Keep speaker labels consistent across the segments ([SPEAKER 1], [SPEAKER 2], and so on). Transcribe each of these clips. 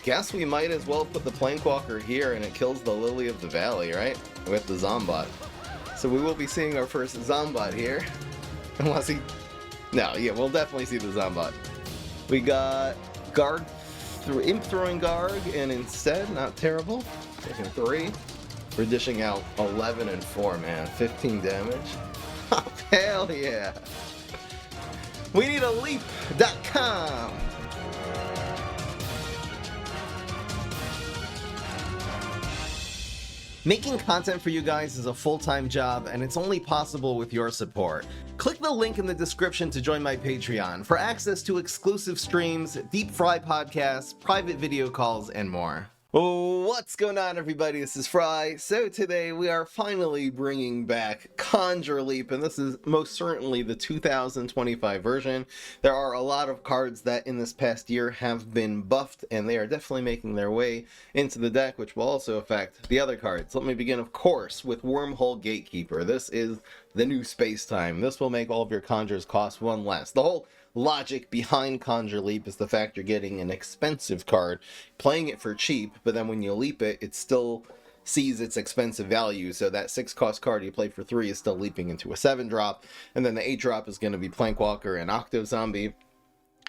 [SPEAKER 1] Guess we might as well put the Plankwalker here and it kills the Lily of the Valley, right? With the Zombot. So we will be seeing our first Zombot here. Unless he... No, yeah, we'll definitely see the Zombot. We got Garg, Imp throwing Garg, and instead, not terrible, taking 3. We're dishing out 11 and 4, man. 15 damage. Oh, hell yeah! We need a leap.com! Making content for you guys is a full-time job, and it's only possible with your support. Click the link in the description to join my Patreon for access to exclusive streams, deep fry podcasts, private video calls, and more. What's going on, everybody? This is Fry. So today we are finally bringing back Conjure Leap, and this is most certainly the 2025 version. There are a lot of cards that in this past year have been buffed, and they are definitely making their way into the deck, which will also affect the other cards. Let me begin, of course, with Wormhole Gatekeeper. This is the new space time. This will make all of your conjures cost 1 less. The whole logic behind Conjure Leap is the fact you're getting an expensive card, playing it for cheap, but then when you leap it, it still sees its expensive value, so that 6 cost card you play for 3 is still leaping into a 7 drop, and then the 8 drop is going to be Plankwalker and Octo Zombie.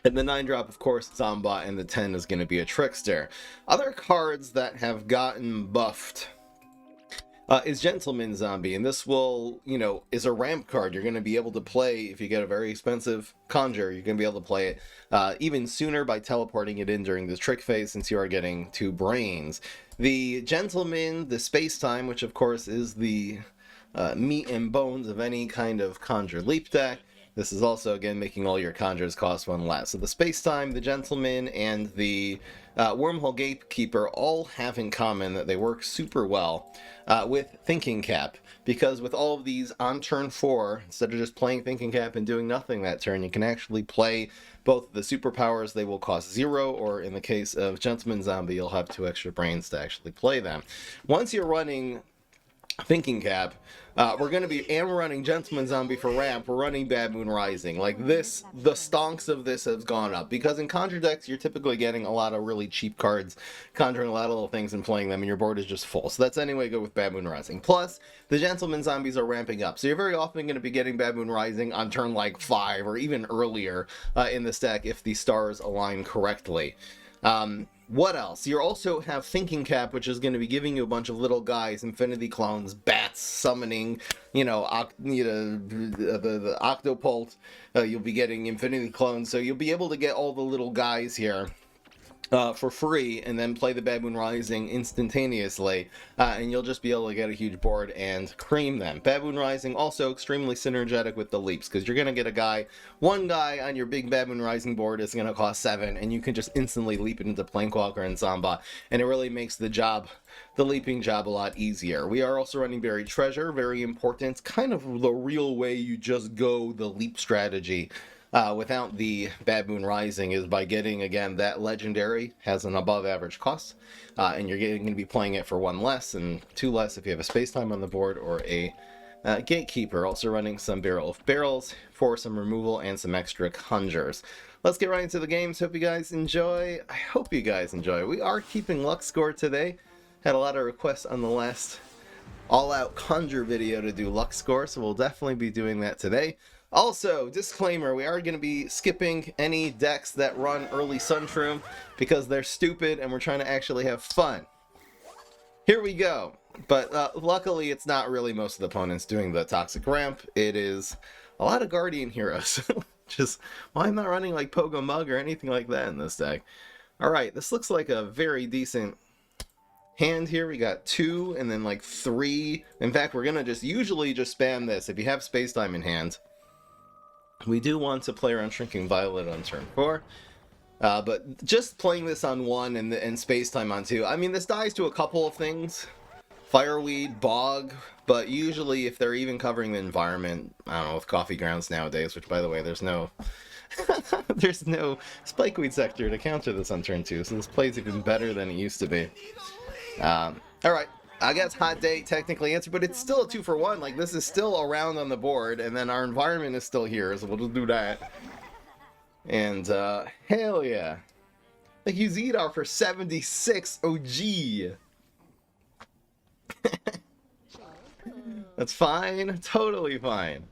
[SPEAKER 1] And the 9 drop, of course, Zombot, and the 10 is going to be a Trickster. Other cards that have gotten buffed is Gentleman Zombie, and this will, is a ramp card. You're going to be able to play, if you get a very expensive Conjure, you're going to be able to play it even sooner by teleporting it in during this trick phase, since you are getting 2 brains. The Gentleman, the Space Time, which of course is the meat and bones of any kind of Conjure Leap deck. This is also, again, making all your conjures cost 1 less. So the Space Time, the Gentleman, and the Wormhole Gatekeeper all have in common that they work super well with Thinking Cap, because with all of these on turn 4, instead of just playing Thinking Cap and doing nothing that turn, you can actually play both the superpowers. They will cost 0, or in the case of Gentleman Zombie, you'll have 2 extra brains to actually play them. Once you're running Thinking Cap, we're running Gentleman Zombie for ramp, we're running Bad Moon Rising. Like this, the stonks of this has gone up, because in Conjure decks, you're typically getting a lot of really cheap cards, conjuring a lot of little things and playing them, and your board is just full. So that's anyway good with Bad Moon Rising. Plus, the Gentleman Zombies are ramping up, so you're very often going to be getting Bad Moon Rising on turn like 5, or even earlier in this deck if the stars align correctly. What else? You also have Thinking Cap, which is going to be giving you a bunch of little guys, Infinity Clones, Bats, summoning, the Octopult. You'll be getting Infinity Clones, so you'll be able to get all the little guys here for free, and then play the Bad Moon Rising instantaneously, and you'll just be able to get a huge board and cream them. Bad Moon Rising also extremely synergetic with the leaps, because you're going to get a guy, 1 guy on your big Bad Moon Rising board is going to cost 7, and you can just instantly leap it into Plankwalker and Zombot, and it really makes the leaping job a lot easier. We are also running Buried Treasure, very important, kind of the real way you just go the leap strategy without the Bad Moon Rising is by getting, again, that legendary has an above average cost, and you're going to be playing it for 1 less and 2 less if you have a Space Time on the board or a Gatekeeper. Also running some Barrel of Barrels for some removal and some extra conjures. Let's get right into the games. Hope you guys enjoy. I hope you guys enjoy. We are keeping luck score today. Had a lot of requests on the last all-out Conjure video to do luck score, so we'll definitely be doing that today. Also, disclaimer, we are going to be skipping any decks that run early Sunshroom because they're stupid and we're trying to actually have fun. Here we go. But luckily, it's not really most of the opponents doing the Toxic Ramp. It is a lot of Guardian Heroes. Just, why am I not running like Pogo Mug or anything like that in this deck? Alright, this looks like a very decent hand here. We got 2 and then like 3. In fact, we're going to usually just spam this. If you have Space Time in hand, we do want to play around Shrinking Violet on turn 4, but just playing this on 1 and Space Time on 2. I mean, this dies to a couple of things. Fireweed, Bog, but usually if they're even covering the environment, I don't know, with Coffee Grounds nowadays, which by the way, there's no there's no Spikeweed sector to counter this on turn 2, so this plays even better than it used to be. Alright. I guess Hot Date technically answered, but it's still a 2 for 1. Like, this is still around on the board, and then our environment is still here, so we'll just do that. And, hell yeah. Like, use Edar for 76 OG. That's fine. Totally fine.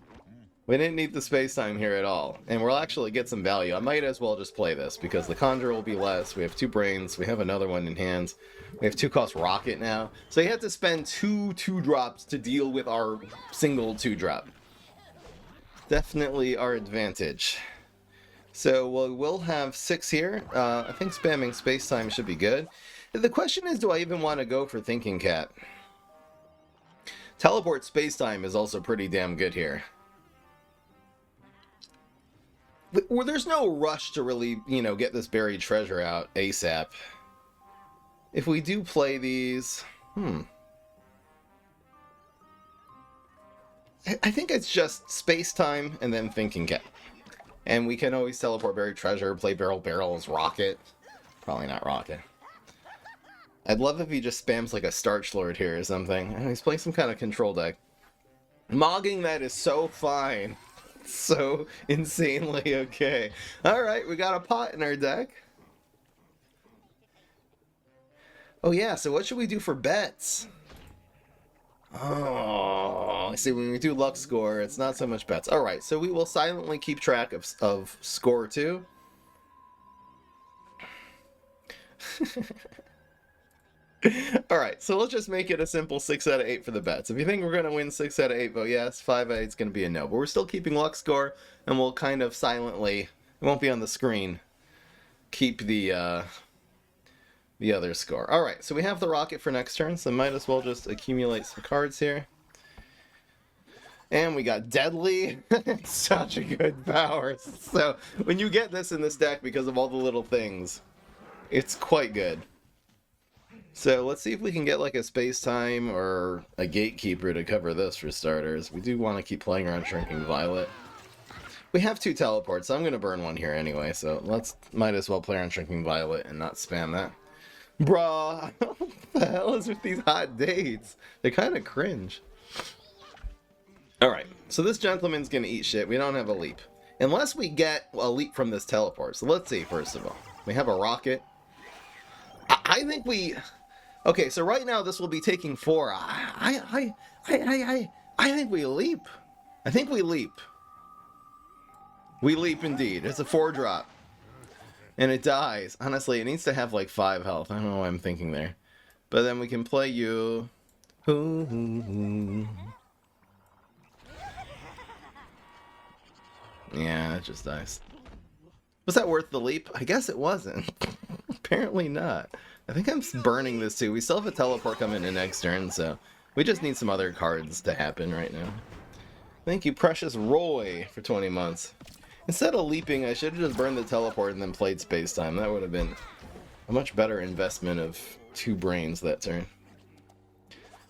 [SPEAKER 1] We didn't need the space time here at all. And we'll actually get some value. I might as well just play this, because the Conjure will be less. We have 2 brains. We have another one in hands. We have 2-cost rocket now. So you have to spend 2 2-drops to deal with our single 2-drop. Definitely our advantage. So we'll have 6 here. I think spamming space time should be good. The question is, do I even want to go for Thinking Cat? Teleport space time is also pretty damn good here. Well, there's no rush to really, you know, get this buried treasure out ASAP. If we do play these... I think it's just space time and then Thinking Cat. And we can always teleport buried treasure, play barrels, rocket. Probably not rocket. I'd love if he just spams like a Starch Lord here or something. And he's playing some kind of control deck. Mogging that is so fine. So insanely okay. Alright, we got a pot in our deck. Oh yeah, so what should we do for bets? Oh, see, when we do luck score, it's not so much bets. Alright, so we will silently keep track of score 2. Alright, so let's just make it a simple 6 out of 8 for the bets. If you think we're going to win 6 out of 8, vote yes. 5 out of 8 is going to be a no. But we're still keeping luck score, and we'll kind of silently, it won't be on the screen, keep the other score. Alright, so we have the rocket for next turn, so might as well just accumulate some cards here. And we got Deadly. It's such a good power. So when you get this in this deck because of all the little things, it's quite good. So let's see if we can get like a space time or a gatekeeper to cover this for starters. We do want to keep playing around Shrinking Violet. We have 2 teleports, so I'm going to burn one here anyway, so might as well play around Shrinking Violet and not spam that. Bruh, what the hell is with these hot dates? They kind of cringe. Alright, so this gentleman's going to eat shit. We don't have a leap. Unless we get a leap from this teleport. So let's see, first of all. We have a rocket. I think we... Okay, so right now this will be taking 4. I think we leap. I think we leap. We leap indeed. It's a 4-drop. And it dies. Honestly, it needs to have like 5 health. I don't know what I'm thinking there. But then we can play you. Yeah, it just dies. Was that worth the leap? I guess it wasn't. Apparently not. I think I'm burning this too. We still have a teleport coming in next turn, so we just need some other cards to happen right now. Thank you, Precious Roy, for 20 months. Instead of leaping, I should have just burned the teleport and then played space time. That would have been a much better investment of 2 brains that turn.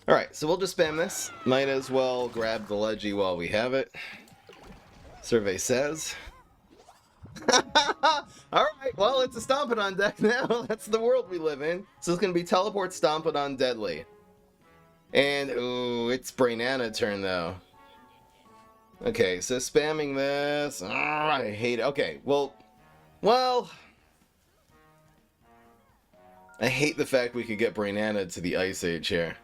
[SPEAKER 1] Alright, so we'll just spam this. Might as well grab the Leggy while we have it. Survey says. Alright, well, it's a Stompadon deck now. That's the world we live in. So it's going to be Teleport, Stompadon, Deadly. And, ooh, it's Brainana turn, though. Okay, so spamming this. I hate it. Okay, well, I hate the fact we could get Brainana to the Ice Age here.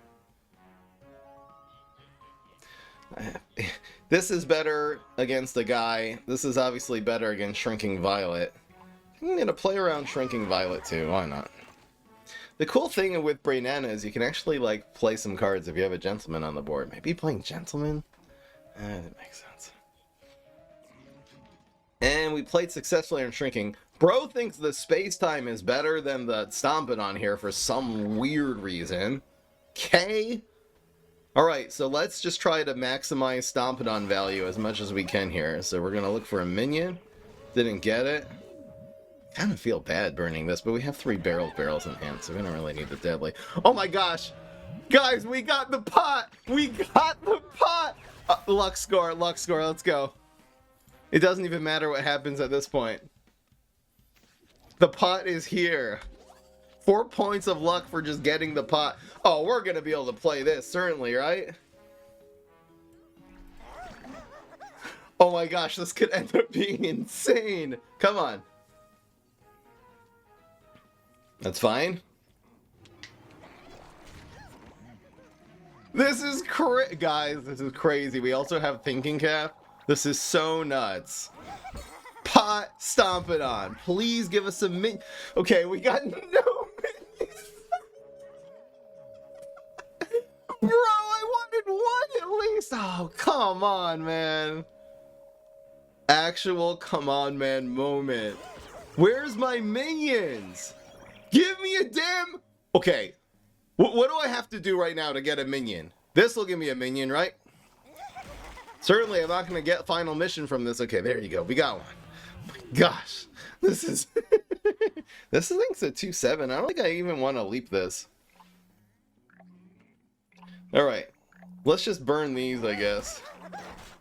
[SPEAKER 1] This is better against a guy. This is obviously better against Shrinking Violet. I'm going to play around Shrinking Violet too. Why not? The cool thing with Brainana is you can actually like play some cards if you have a Gentleman on the board. Maybe playing Gentleman? That makes sense. And we played successfully on Shrinking. Bro thinks the space time is better than the Stompadon here for some weird reason. Okay? Alright, so let's just try to maximize Stompadon value as much as we can here. So we're going to look for a minion. Didn't get it. Kind of feel bad burning this, but we have 3 barrels in hand, so we don't really need the Deadly. Oh my gosh! Guys, we got the pot! We got the pot! Luck score, let's go. It doesn't even matter what happens at this point. The pot is here. 4 points of luck for just getting the pot. Oh, we're going to be able to play this, certainly, right? Oh my gosh, this could end up being insane. Come on. That's fine. This is guys, this is crazy. We also have Thinking Cap. This is so nuts. Pot Stompadon. Please give us some Okay, we got no minions. Bro, I wanted one at least. Oh, come on, man. Actual come on, man moment. Where's my minions? Give me a damn... Okay. What do I have to do right now to get a minion? This will give me a minion, right? Certainly, I'm not going to get final mission from this. Okay, there you go. We got one. Oh my gosh. This is... This thing's a 2-7. I don't think I even want to leap this. Alright. Let's just burn these, I guess.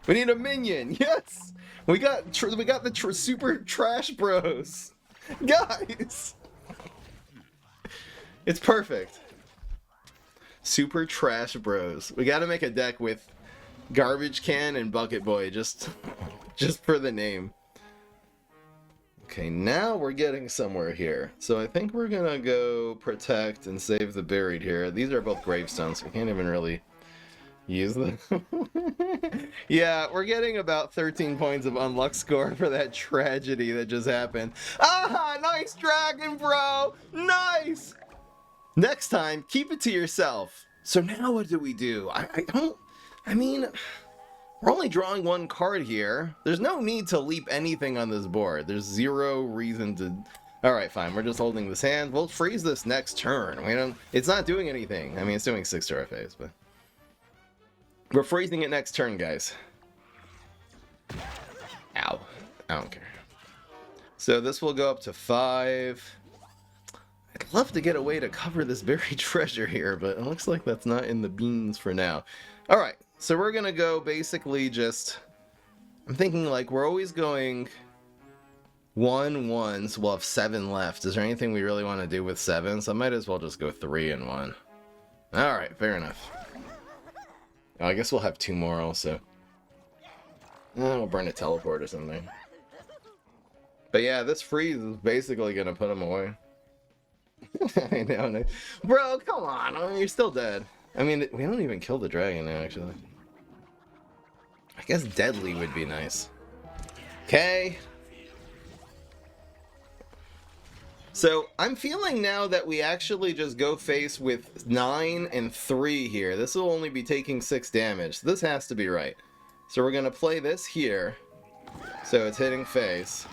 [SPEAKER 1] We need a minion. Yes! We got the super trash bros. Guys! It's perfect. Super trash bros. We gotta make a deck with Garbage Can and Bucket Boy, just for the name. Okay, now we're getting somewhere here. So I think we're gonna go protect and save the buried here. These are both gravestones, so we can't even really use them. Yeah, we're getting about 13 points of unluck score for that tragedy that just happened. Ah, nice dragon, bro! Nice! Next time, keep it to yourself. So now what do we do? I mean, we're only drawing one card here. There's no need to leap anything on this board. There's zero reason to... Alright, fine. We're just holding this hand. We'll freeze this next turn. It's not doing anything. I mean, it's doing 6 RFAs, but... We're freezing it next turn, guys. Ow. I don't care. So this will go up to 5... I'd love to get a way to cover this buried treasure here, but it looks like that's not in the beans for now. Alright, so we're gonna go basically just... I'm thinking like we're always going 1-1, so we'll have 7 left. Is there anything we really want to do with 7? So I might as well just go 3 and 1. Alright, fair enough. Oh, I guess we'll have 2 more also. We'll burn a teleport or something. But yeah, this freeze is basically gonna put him away. I know. Bro, come on. I mean, you're still dead. I mean, we don't even kill the dragon now, actually. I guess deadly would be nice. Okay. So, I'm feeling now that we actually just go face with 9 and 3 here. This will only be taking 6 damage. This has to be right. So we're going to play this here. So it's hitting face.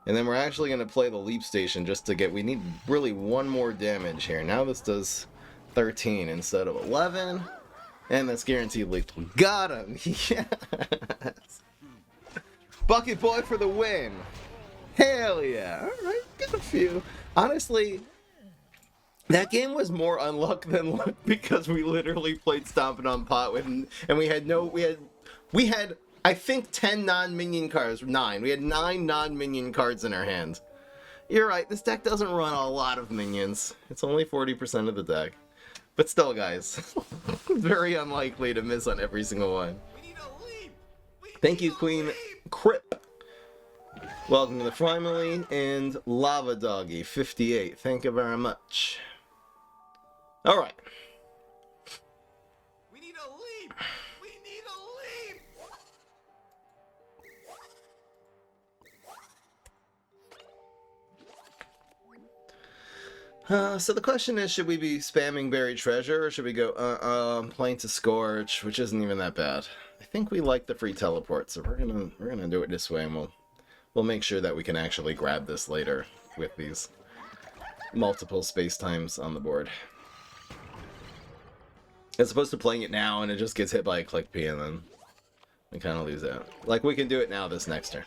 [SPEAKER 1] And then we're actually going to play the leap station just to get... We need really 1 more damage here. Now this does 13 instead of 11. And that's guaranteed lethal. Got him! Yes! Bucket Boy for the win! Hell yeah! Alright, got a few. Honestly, that game was more unluck than luck because we literally played Stompadon Pot with... And we had no... We had I think 10 non-minion cards. 9. We had 9 non-minion cards in our hand. You're right, this deck doesn't run a lot of minions. It's only 40% of the deck. But still, guys, very unlikely to miss on every single one. Thank you, Queen Crip. Welcome to the family, and Lava Doggy 58. Thank you very much. Alright.
[SPEAKER 2] We need a leap! We need a leap!
[SPEAKER 1] So the question is, should we be spamming Buried Treasure, or should we go, playing to Scorch, which isn't even that bad. I think we like the free teleport, so we're gonna do it this way, and we'll make sure that we can actually grab this later with these multiple space times on the board. As opposed to playing it now and it just gets hit by a click P and then we kind of lose out. Like, we can do it now this next turn.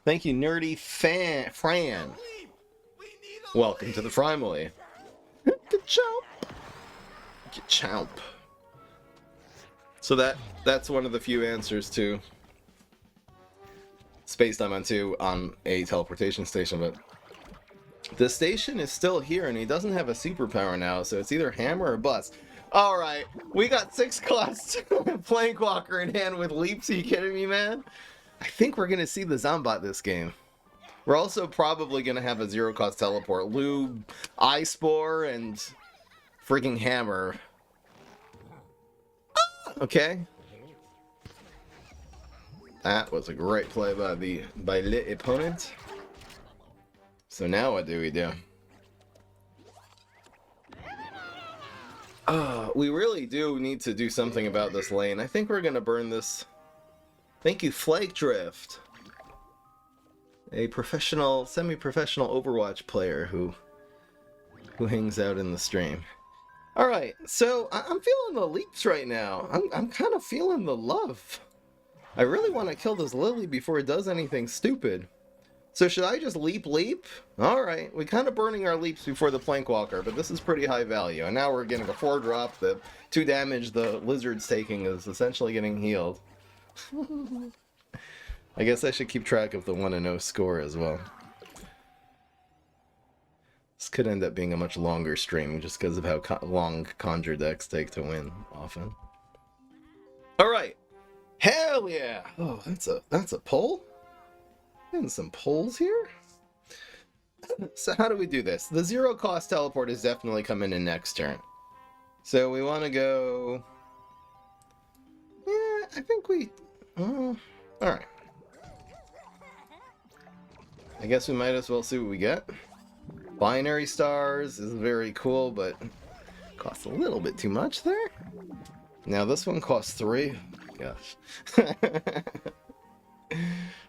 [SPEAKER 1] Thank you, Nerdy Fran. Welcome to the family. Good chomp. Good chomp. So that's one of the few answers to space time on 2 on a teleportation station, but the station is still here and he doesn't have a superpower now, so it's either hammer or bust. Alright, we got 6 class 2 Plankwalker in hand with leaps. Are you kidding me, man? I think we're gonna see the Zombot this game. We're also probably going to have a zero-cost teleport. Lube, Eye Spore, and freaking Hammer. Okay. That was a great play by the opponent. So now what do we do? We really do need to do something about this lane. I think we're going to burn this. Thank you, Flake Drift. A professional, semi-professional Overwatch player who hangs out in the stream. All right, so I'm feeling the leaps right now. I'm kind of feeling the love. I really want to kill this Lily before it does anything stupid. So should I just leap? All right, we're kind of burning our leaps before the Plankwalker, but this is pretty high value. And now we're getting a 4-drop. The 2 damage the lizard's taking is essentially getting healed. I guess I should keep track of the 1-0 score as well. This could end up being a much longer stream just because of how long Conjure decks take to win often. Alright. Hell yeah! Oh, that's a pull? Getting some pulls here? So how do we do this? The zero-cost teleport is definitely coming in next turn. So we want to go... Yeah, I think we... Alright. I guess we might as well see what we get. Binary stars is very cool, but costs a little bit too much there. Now this one costs 3. Gosh.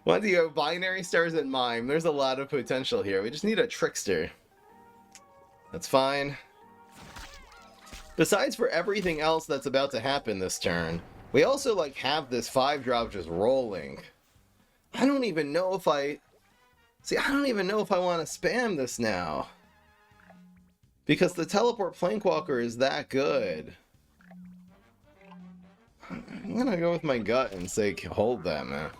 [SPEAKER 1] Once you have binary stars and mime, there's a lot of potential here. We just need a trickster. That's fine. Besides for everything else that's about to happen this turn, we also like have this 5-drop just rolling. I don't even know if I... See, I don't even know if I want to spam this now. Because the teleport Plankwalker is that good. I'm gonna go with my gut and say hold that, man.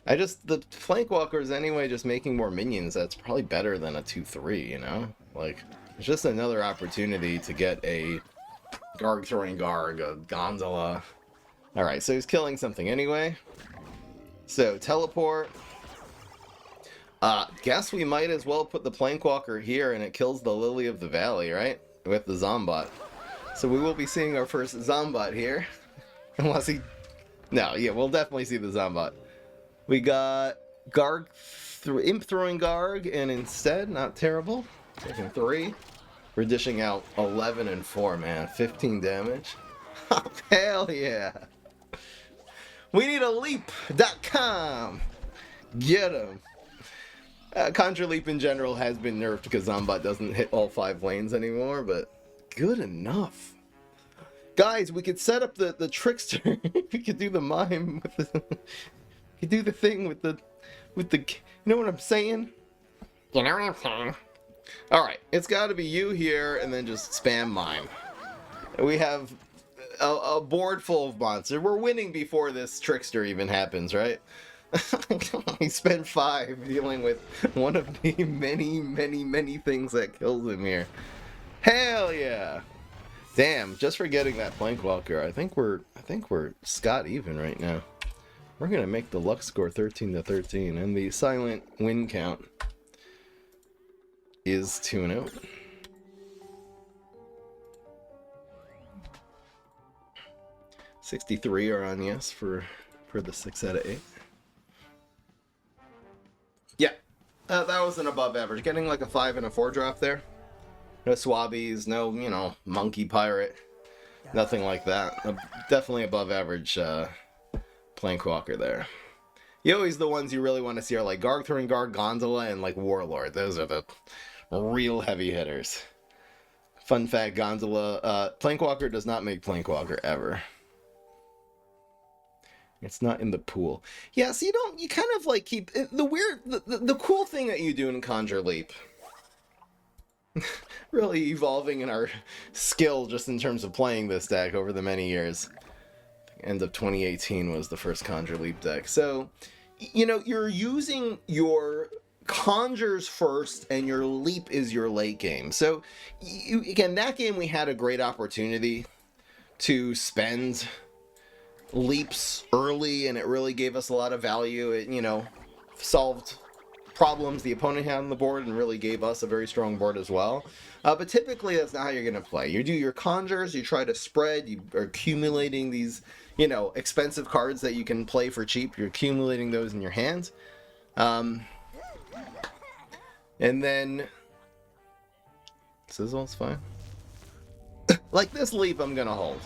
[SPEAKER 1] The Plankwalker is anyway just making more minions. That's probably better than a 2-3, you know? Like, it's just another opportunity to get a Garg throwing Garg, a Gondola. Alright, so he's killing something anyway. So, teleport. Guess we might as well put the Plankwalker here and it kills the Lily of the Valley, right? With the Zombot. So we will be seeing our first Zombot here. Unless he... No, yeah, we'll definitely see the Zombot. We got Garg, Imp throwing Garg, and instead, not terrible, taking 3. We're dishing out 11 and 4, man. 15 damage. Hell yeah. We need a leap.com. Get him. Conjure Leap in general has been nerfed because Zombot doesn't hit all 5 lanes anymore, but good enough. Guys, we could set up the trickster. We could do the mime with the... We could do the thing with the... You know what I'm saying?
[SPEAKER 3] You know what I'm saying?
[SPEAKER 1] Alright, it's gotta be you here, and then just spam mime. We have a board full of monsters. We're winning before this trickster even happens, right? He spent 5 dealing with one of the many things that kills him here. Hell yeah! Damn, just for getting that Plankwalker, I think we're Scott even right now. We're gonna make the luck score 13-13, and the silent win count is 2-0. $63 are on yes for the 6 out of 8. Yeah, that was an above average. Getting like a 5 and a 4 drop there. No Swabbies, no, you know, Monkey Pirate. Nothing like that. Definitely above average Plankwalker there. You always the ones you really want to see are like Garg throwing Garg, Gondola, and like Warlord. Those are the real heavy hitters. Fun fact, Gondola, Plankwalker does not make Plankwalker ever. It's not in the pool. Yeah, so you kind of like keep the cool thing that you do in Conjure Leap. Really evolving in our skill just in terms of playing this deck over the many years. End of 2018 was the first Conjure Leap deck. So, you know, you're using your Conjures first and your Leap is your late game. So, again, that game we had a great opportunity to spend Leaps early and it really gave us a lot of value. It, you know, solved problems the opponent had on the board and really gave us a very strong board as well. But typically that's not how you're going to play. You do your conjures, you try to spread, you are accumulating these, you know, expensive cards that you can play for cheap. You're accumulating those in your hand. And then... Sizzle's fine. Like this leap I'm going to hold.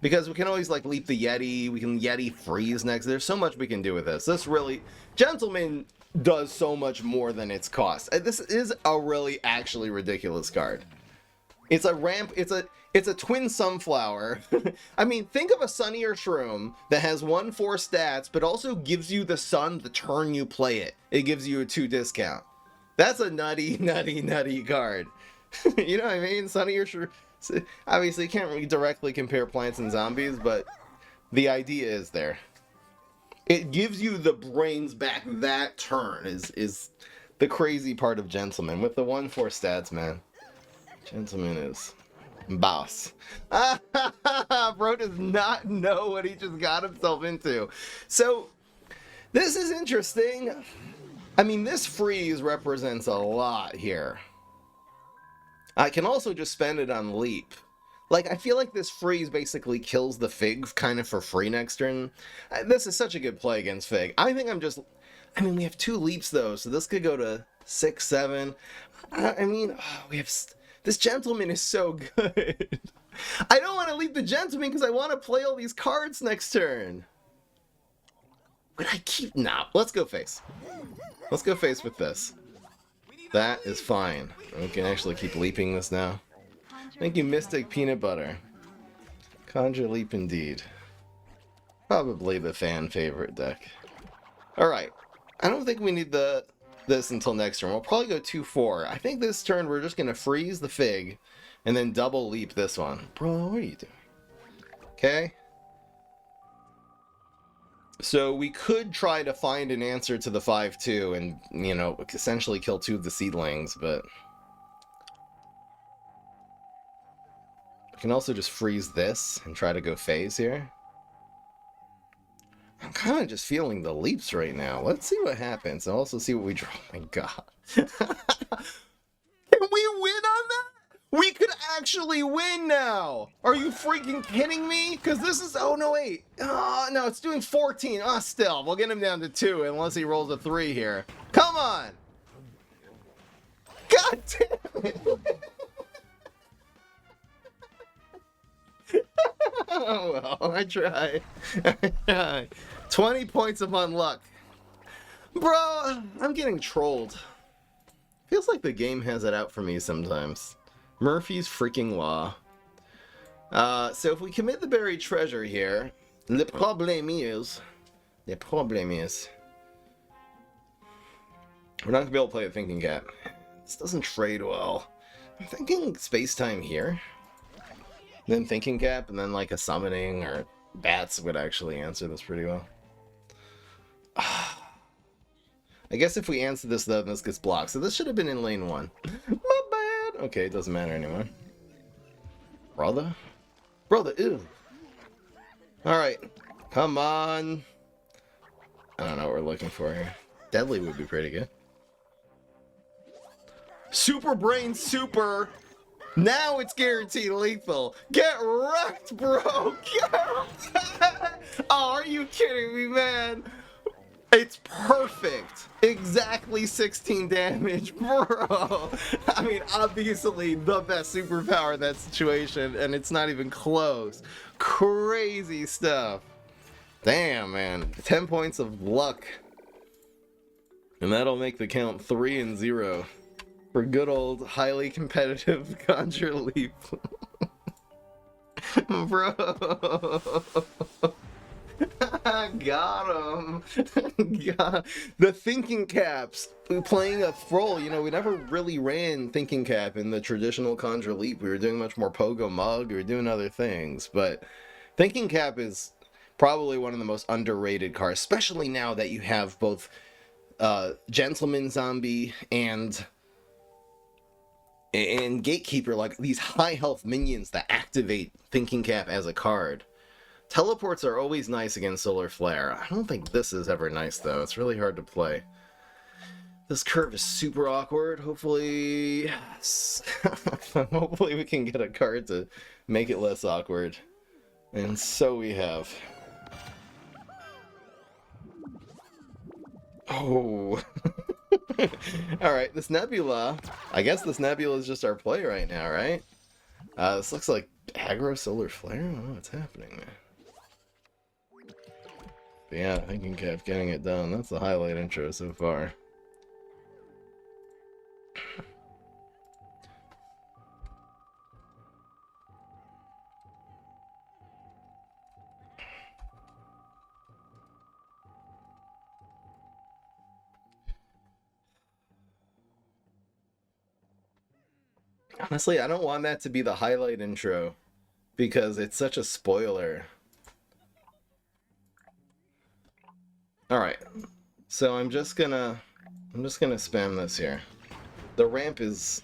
[SPEAKER 1] Because we can always, like, leap the Yeti, we can Yeti freeze next. There's so much we can do with this. This really... Gentleman does so much more than its cost. This is a really, actually ridiculous card. It's a ramp... It's a twin sunflower. I mean, think of a sunnier shroom that has 1/4 stats, but also gives you the sun the turn you play it. It gives you a 2 discount. That's a nutty, nutty, nutty card. You know what I mean? Sunnier shroom... Obviously, you can't really directly compare plants and zombies, but the idea is there. It gives you the brains back that turn is the crazy part of Gentleman. With the 1/4 stats, man. Gentleman is boss. Bro does not know what he just got himself into. So, this is interesting. I mean, this freeze represents a lot here. I can also just spend it on Leap. Like, I feel like this freeze basically kills the Fig kind of for free next turn. This is such a good play against Fig. I think I'm just... I mean, we have 2 leaps, though, so this could go to 6, 7. I mean, we have... This Gentleman is so good. I don't want to leap the Gentleman because I want to play all these cards next turn. Would I keep... No, let's go face. Let's go face with this. That is fine. We can actually keep leaping this now. Thank you, Mystic Peanut Butter. Conjure Leap indeed. Probably the fan favorite deck. Alright. I don't think we need this until next turn. We'll probably go 2-4. I think this turn we're just going to freeze the Fig and then double leap this one. Bro, what are you doing? Okay. So we could try to find an answer to the 5-2 and, you know, essentially kill 2 of the seedlings, but... We can also just freeze this and try to go phase here. I'm kind of just feeling the leaps right now. Let's see what happens and also see what we draw. Oh my god. Can we win on that? We could actually win now! Are you freaking kidding me? Because this is... Oh, no, wait. Oh, no, it's doing 14. Oh, still. We'll get him down to 2 unless he rolls a 3 here. Come on! God damn it! Oh, well, I tried. I tried. 20 points of unluck. Bro, I'm getting trolled. Feels like the game has it out for me sometimes. Murphy's freaking law. So if we commit the buried treasure here, le problème is, we're not gonna be able to play a thinking cap. This doesn't trade well. I'm thinking space-time here, then thinking cap, and then like a summoning or bats would actually answer this pretty well. I guess if we answer this though, this gets blocked. So this should have been in lane 1. My bad. Okay, it doesn't matter anymore. Brother? Brother, ew. Alright. Come on. I don't know what we're looking for here. Deadly would be pretty good. Super Brain Super! Now it's guaranteed lethal! Get wrecked, bro! Get wrecked! Oh, are you kidding me, man? It's perfect! Exactly 16 damage, bro! I mean, obviously the best superpower in that situation, and it's not even close. Crazy stuff. Damn, man. 10 points of luck. And that'll make the count 3-0 for good old highly competitive Conjure Leap. Bro. Got him. The thinking caps playing a role. You know, we never really ran thinking cap in the traditional Conjure Leap. We were doing much more Pogo Mug. We were doing other things, but thinking cap is probably one of the most underrated cards, especially now that you have both Gentleman Zombie and Gatekeeper, like these high health minions that activate thinking cap as a card. Teleports are always nice against Solar Flare. I don't think this is ever nice, though. It's really hard to play. This curve is super awkward. Hopefully, yes. Hopefully we can get a card to make it less awkward. And so we have. Oh. Alright, this Nebula. I guess this Nebula is just our play right now, right? This looks like aggro solar flare? I don't know what's happening there. But yeah, I think we kept getting it done. That's the highlight intro so far. Honestly, I don't want that to be the highlight intro because it's such a spoiler. Alright, so I'm just gonna spam this here. The ramp is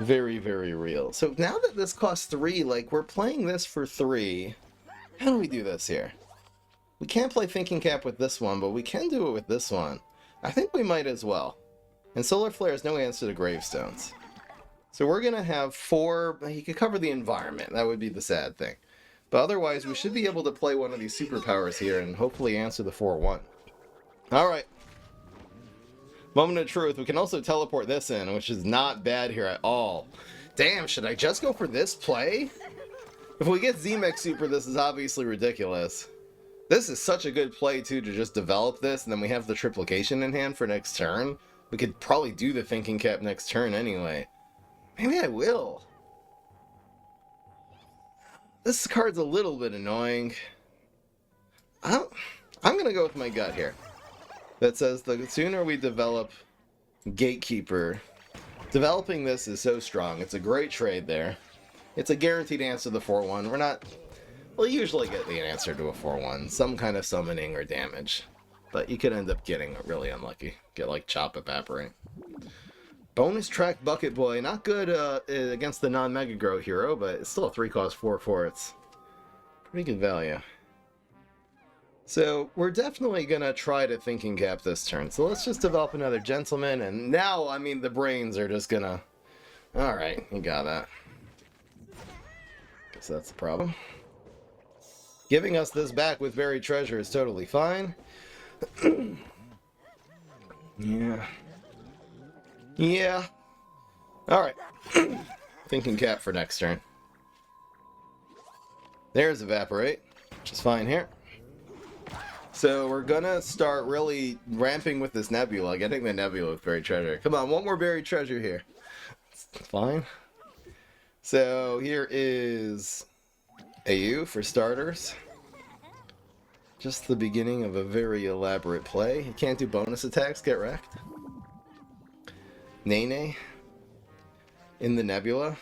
[SPEAKER 1] very, very real. So now that this costs 3, like, we're playing this for 3. How do we do this here? We can't play Thinking Cap with this one, but we can do it with this one. I think we might as well. And Solar Flare is no answer to Gravestones. So we're going to have 4... He could cover the environment. That would be the sad thing. But otherwise, we should be able to play one of these superpowers here and hopefully answer the 4-1. Alright. Moment of truth. We can also teleport this in, which is not bad here at all. Damn, should I just go for this play? If we get Z-Mech Super, this is obviously ridiculous. This is such a good play, too, to just develop this, and then we have the triplication in hand for next turn. We could probably do the Thinking Cap next turn anyway. Maybe I will. This card's a little bit annoying. I'm going to go with my gut here. That says the sooner we develop Gatekeeper, developing this is so strong. It's a great trade there. It's a guaranteed answer to the 4-1. We're not... We'll usually get the answer to a 4-1. Some kind of summoning or damage. But you could end up getting really unlucky. Get like Chop Evaporate. Bonus track Bucket Boy, not good against the non-Mega Grow hero, but it's still a 3-cost 4/4. It's pretty good value. So we're definitely gonna try to Thinking Cap this turn. So let's just develop another Gentleman, and now, I mean, the brains are just gonna... Alright, you got that. Guess that's the problem. Giving us this back with Buried Treasure is totally fine. Yeah. Yeah. Alright. Thinking Cap for next turn. There's Evaporate, which is fine here. So we're gonna start really ramping with this Nebula, getting the Nebula with Buried Treasure. Come on, one more Buried Treasure here. It's fine. So here is AU for starters. Just the beginning of a very elaborate play. You can't do bonus attacks, get wrecked. Nene in the Nebula.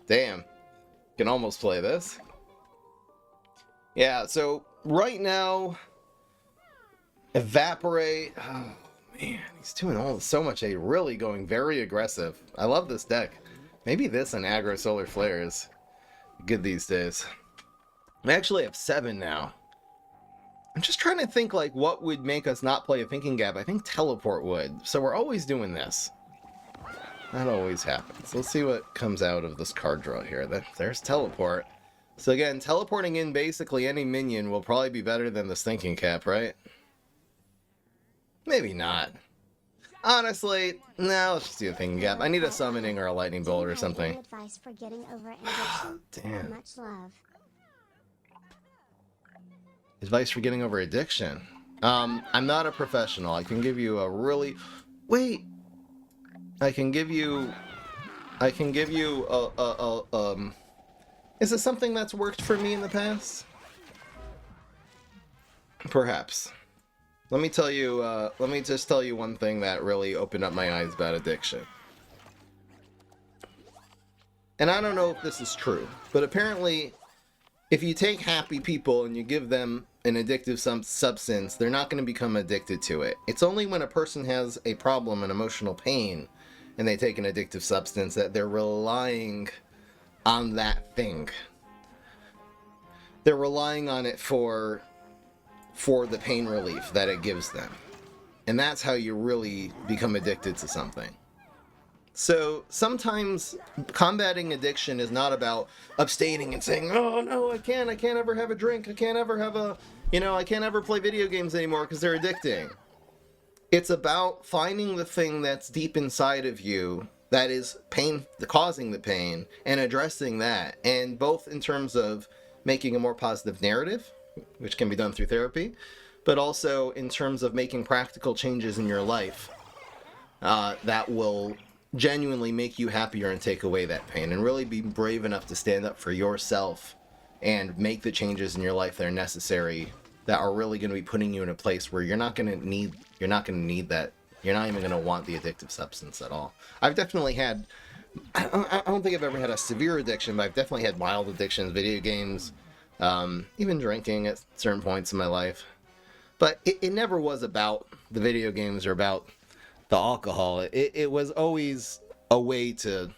[SPEAKER 1] Damn. Can almost play this. Yeah, so right now, Evaporate. Oh, man. He's doing so much. He's really going very aggressive. I love this deck. Maybe this and Aggro Solar Flare is good these days. I actually have 7 now. I'm just trying to think, like, what would make us not play a Thinking Cap. I think Teleport would. So we're always doing this. That always happens. Let's see what comes out of this card draw here. There's Teleport. So again, teleporting in basically any minion will probably be better than this Thinking Cap, right? Maybe not. Honestly, no, let's just do a Thinking Cap. I need a Summoning or a Lightning Bolt or something.
[SPEAKER 4] Advice for getting over addiction.
[SPEAKER 1] Damn.
[SPEAKER 4] Much love.
[SPEAKER 1] Advice for getting over addiction. I'm not a professional. I can give you a really... Wait! I can give you is it something that's worked for me in the past? Perhaps. Let me just tell you one thing that really opened up my eyes about addiction. And I don't know if this is true, but apparently if you take happy people and you give them an addictive substance, they're not going to become addicted to it. It's only when a person has a problem and emotional pain and they take an addictive substance that they're relying on that thing. They're relying on it for the pain relief that it gives them. And that's how you really become addicted to something. So sometimes combating addiction is not about abstaining and saying, oh no, I can't ever have a drink, I can't ever have a, I can't ever play video games anymore because they're addicting. It's about finding the thing that's deep inside of you that is causing the pain, and addressing that. And both in terms of making a more positive narrative, which can be done through therapy, but also in terms of making practical changes in your life that will genuinely make you happier and take away that pain, and really be brave enough to stand up for yourself and make the changes in your life that are necessary, that are really going to be putting you in a place where you're not going to need that. You're not even going to want the addictive substance at all. I've definitely had, I don't think I've ever had a severe addiction, but I've definitely had mild addictions, video games, even drinking at certain points in my life. But it never was about the video games or about the alcohol. It was always a way to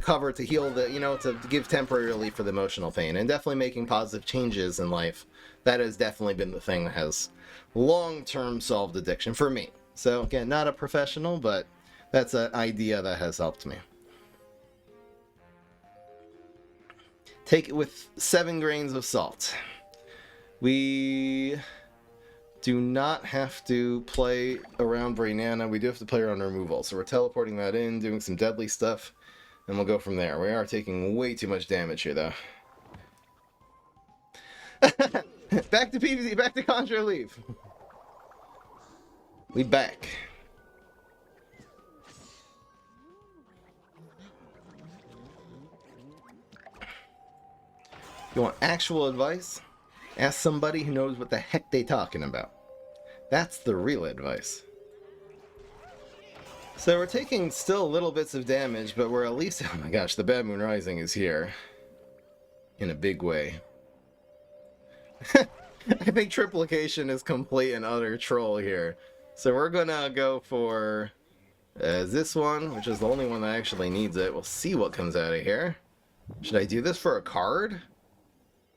[SPEAKER 1] cover, to heal to give temporary relief for the emotional pain, and definitely making positive changes in life. That has definitely been the thing that has long-term solved addiction for me. So again, not a professional, but that's an idea that has helped me. Take it with 7 grains of salt. We do not have to play around Brainana. We do have to play around removal. So we're teleporting that in, doing some deadly stuff, and we'll go from there. We are taking way too much damage here, though. Back to PvZ, back to Conjure Leaf. We back. You want actual advice? Ask somebody who knows what the heck they're talking about. That's the real advice. So we're taking still little bits of damage, but we're at least... Oh my gosh, the Bad Moon Rising is here. In a big way. I think triplication is complete and utter troll here. So we're gonna go for this one, which is the only one that actually needs it. We'll see what comes out of here. Should I do this for a card?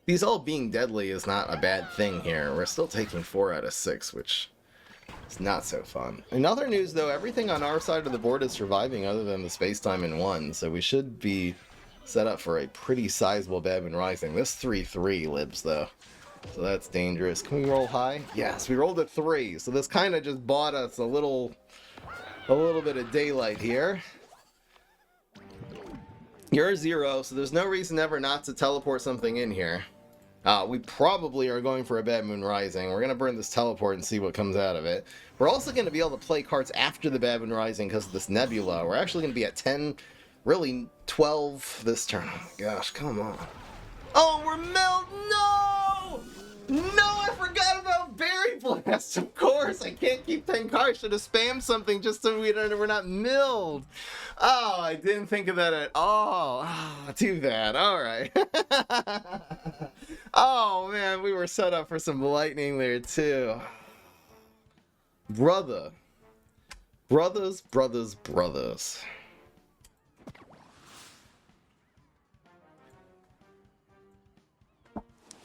[SPEAKER 1] These all being deadly is not a bad thing here. We're still taking 4 out of 6, which is not so fun. In other news, though, everything on our side of the board is surviving other than the space-time in 1, so we should be set up for a pretty sizable Bad Moon Rising. This 3/3 lives, though, so that's dangerous. Can we roll high? Yes, we rolled a 3, so this kind of just bought us a little bit of daylight here. You're 0, so there's no reason ever not to teleport something in here. We probably are going for a Bad Moon Rising. We're going to burn this teleport and see what comes out of it. We're also going to be able to play cards after the Bad Moon Rising because of this Nebula. We're actually going to be at 10, really 12 this turn. Oh my gosh, come on. Oh, we're No! No, I forgot about Berry Blast, of course. I can't keep 10 cards. Should have spammed something just so we're not milled. Oh, I didn't think of that at all. Oh, too bad. All right. Oh, man, we were set up for some lightning there, too. Brothers.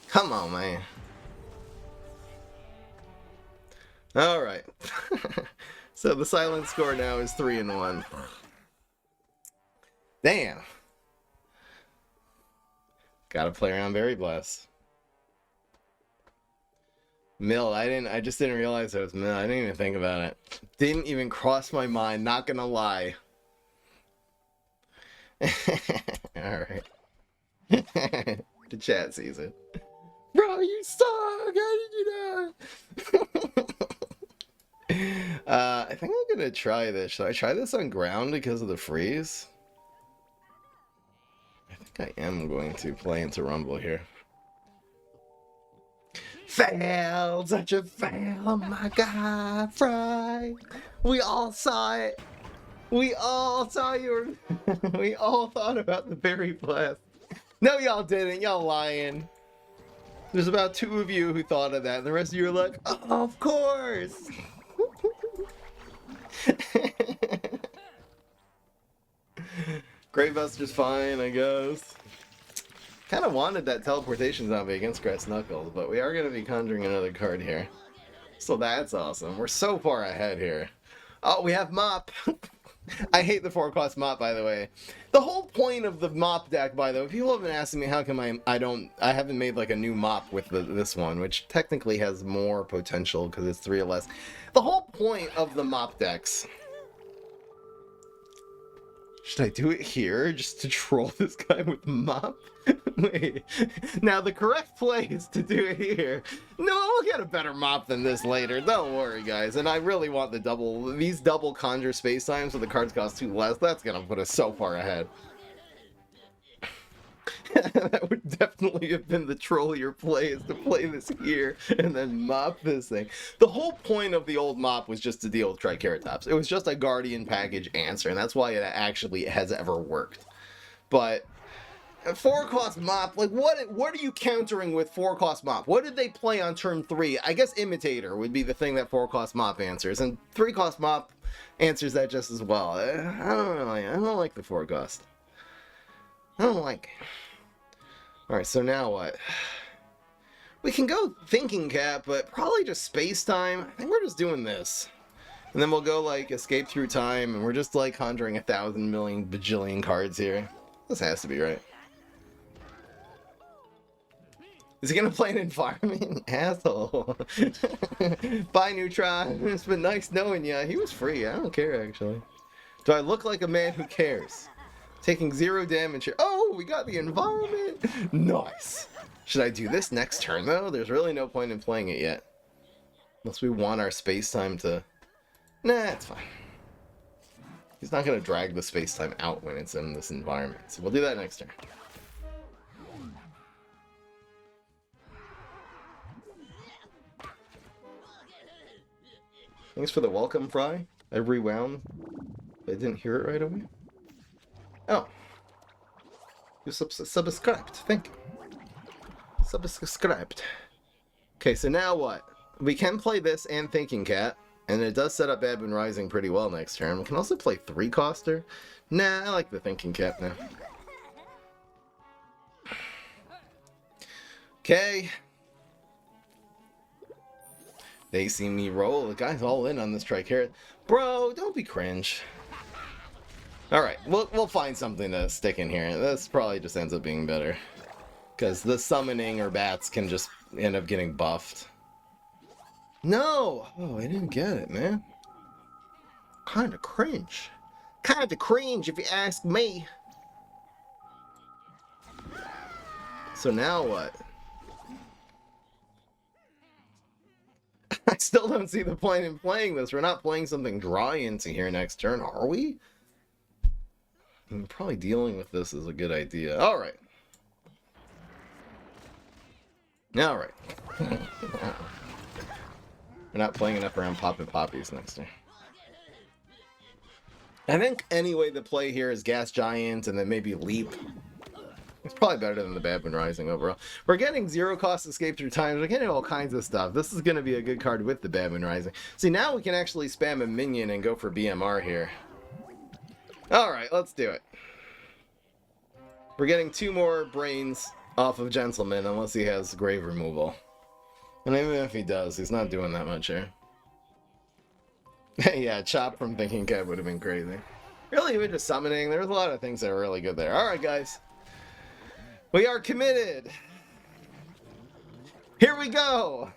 [SPEAKER 1] Come on, man. All right. So the silent score now is 3-1. Damn. Gotta play around Berry Blast. Mill, I just didn't realize it was Mill. I didn't even think about it. Didn't even cross my mind, not gonna lie. Alright. The chat sees it. Bro, you suck! How did you not? I think I'm gonna try this. Should I try this on ground because of the freeze? I think I am going to play into Rumble here. Fail! Such a fail! Oh my god, Fry! We all saw it! We all saw you were... We all thought about the Berry Blast. No, y'all didn't. Y'all lying. There's about 2 of you who thought of that, and the rest of you are like, oh, of course! Gravebuster's fine, I guess. Kind of wanted that teleportation zombie against Grass Knuckles, but we are going to be conjuring another card here. So that's awesome. We're so far ahead here. Oh, we have Mop. I hate the 4-cost Mop, by the way. The whole point of the Mop deck, by the way, people have been asking me how come I haven't made like a new Mop with this one, which technically has more potential because it's 3 or less. The whole point of the Mop decks. Should I do it here just to troll this guy with Mop? Wait. Now the correct play is to do it here. No, we'll get a better Mop than this later. Don't worry, guys. And I really want these double Conjure space times where the cards cost 2 less. That's gonna put us so far ahead. That would definitely have been the trollier play, is to play this here and then Mop this thing. The whole point of the old Mop was just to deal with Triceratops. It was just a Guardian package answer, and that's why it actually has ever worked. But 4-cost Mop, like what are you countering with 4-cost Mop? What did they play on turn 3? I guess Imitator would be the thing that 4-cost Mop answers, and 3-cost Mop answers that just as well. I don't like the 4-cost. I don't like it. Alright, so now what? We can go Thinking Cap, but probably just Space Time. I think we're just doing this. And then we'll go, like, Escape Through Time, and we're just, like, conjuring 1,000 million bajillion cards here. This has to be right. Is he gonna play an environment? Asshole. Bye, Neutron. It's been nice knowing ya. He was free. I don't care, actually. Do I look like a man who cares? Taking 0 damage here. Oh, we got the environment. Nice. Should I do this next turn, though? There's really no point in playing it yet. Unless we want our space-time to... Nah, it's fine. He's not going to drag the space-time out when it's in this environment. So we'll do that next turn. Thanks for the welcome, Fry. I rewound. I didn't hear it right away. Oh. You subscribed. Thank you. Subscribed. Okay, so now what? We can play this and Thinking Cat, and it does set up Bad Moon Rising pretty well next turn. We can also play 3-coster. Nah, I like the Thinking Cat now. Okay. They see me roll. The guy's all in on this Triceratops. Bro, don't be cringe. Alright, we'll find something to stick in here. This probably just ends up being better. Because the summoning or bats can just end up getting buffed. No! Oh, I didn't get it, man. Kinda cringe. Kinda cringe if you ask me. So now what? I still don't see the point in playing this. We're not playing something dry into here next turn, are we? Probably dealing with this is a good idea. Alright. Alright. We're not playing enough around Poppin' Poppies next turn. I think any way to play here is Gas Giant and then maybe Leap. It's probably better than the Bad Moon Rising overall. We're getting 0-cost Escape Through Time. We're getting all kinds of stuff. This is going to be a good card with the Bad Moon Rising. See, now we can actually spam a minion and go for BMR here. Alright, let's do it. We're getting 2 more brains off of Gentleman unless he has grave removal. And even if he does, he's not doing that much here. Yeah, Chop from Thinking Cat would have been crazy. Really, even just summoning, there's a lot of things that are really good there. Alright, guys. We are committed. Here we go.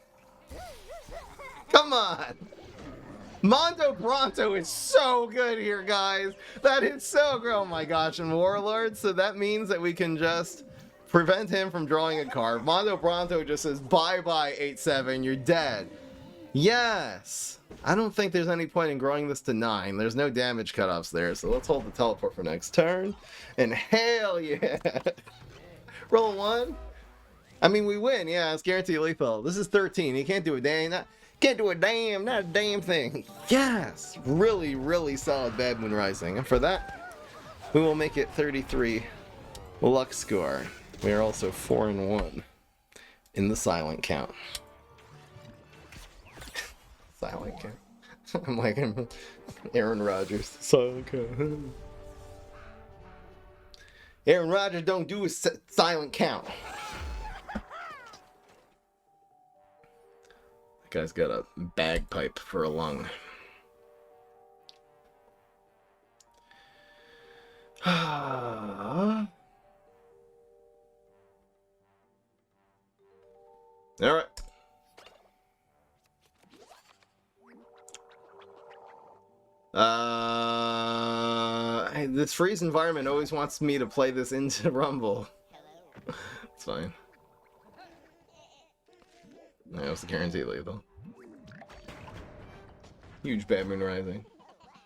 [SPEAKER 1] Come on. Mondo Bronto is so good here, guys. That is so good. Oh my gosh, and Warlord, so that means that we can just prevent him from drawing a card. Mondo Bronto just says, bye-bye, 8-7, you're dead. Yes. I don't think there's any point in growing this to 9. There's no damage cutoffs there, so let's hold the teleport for next turn. And hell yeah. Roll 1. I mean, we win. Yeah, it's guaranteed lethal. This is 13. He can't do a damn. Can't do a damn. Not a damn thing. Yes. Really, really solid Bad Moon Rising. And for that, we will make it 33 luck score. We are also 4-1 in the silent count. Silent count. I'm like Aaron Rodgers. Silent count. Aaron Rodgers don't do a silent count. Guy's got a bagpipe for a lung. Alright. This freeze environment always wants me to play this into Rumble. It's fine. That was guaranteed lethal. Huge Bad Moon Rising.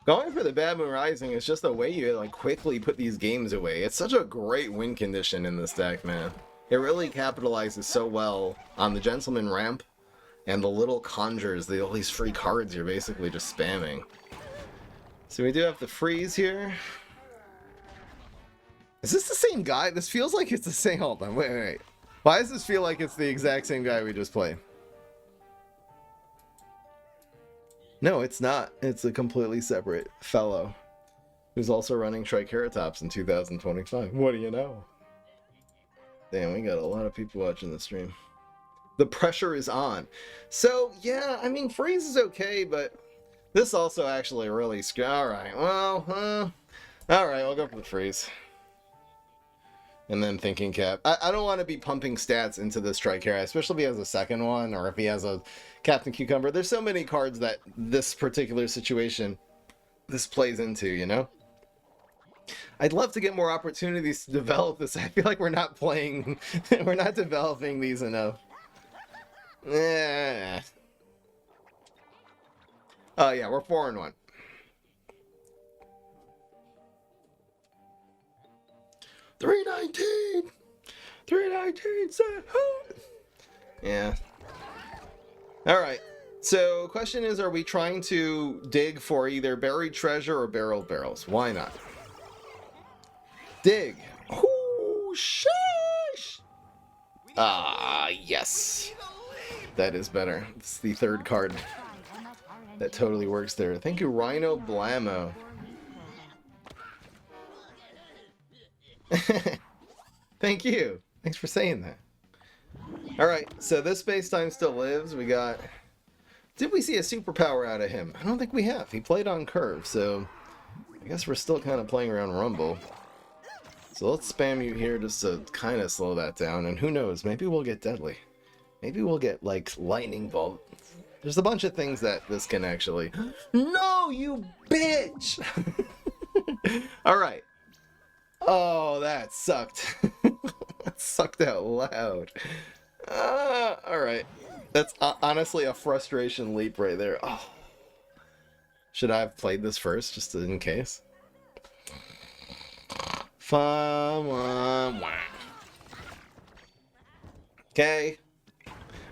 [SPEAKER 1] Going for the Bad Moon Rising is just the way you like quickly put these games away. It's such a great win condition in this deck, man. It really capitalizes so well on the Gentleman Ramp and the little Conjures, all these free cards you're basically just spamming. So we do have the freeze here. Is this the same guy? This feels like it's the same. Hold on, wait. Why does this feel like it's the exact same guy we just played? No, it's not. It's a completely separate fellow who's also running Triceratops in 2025. What do you know? Damn, we got a lot of people watching the stream. The pressure is on. So, yeah, I mean, freeze is okay, but this also actually really... Alright, well, alright, I'll go for the freeze. And then thinking cap. I don't want to be pumping stats into this Triceratops, especially if he has a second one, or if he has a Captain Cucumber. There's so many cards that this particular situation, this plays into, you know? I'd love to get more opportunities to develop this. I feel like we're not playing, we're not developing these enough. Oh yeah, we're 4-1. $3.19. Yeah. All right. So, question is, are we trying to dig for either buried treasure or barreled barrels? Why not? Dig. Ooh, sheesh. Ah, yes. That is better. It's the third card. That totally works there. Thank you, Rhino Blammo. Thank you. Thanks for saying that. Alright, so this space-time still lives. We got... Did we see a superpower out of him? I don't think we have. He played on curve, so... I guess we're still kind of playing around Rumble. So let's spam you here just to kind of slow that down. And who knows, maybe we'll get Deadly. Maybe we'll get, like, Lightning Bolt. There's a bunch of things that this can actually... No, you bitch! Alright. Oh, that sucked. That sucked out loud. Alright. That's honestly a frustration leap right there. Oh. Should I have played this first, just in case? Okay.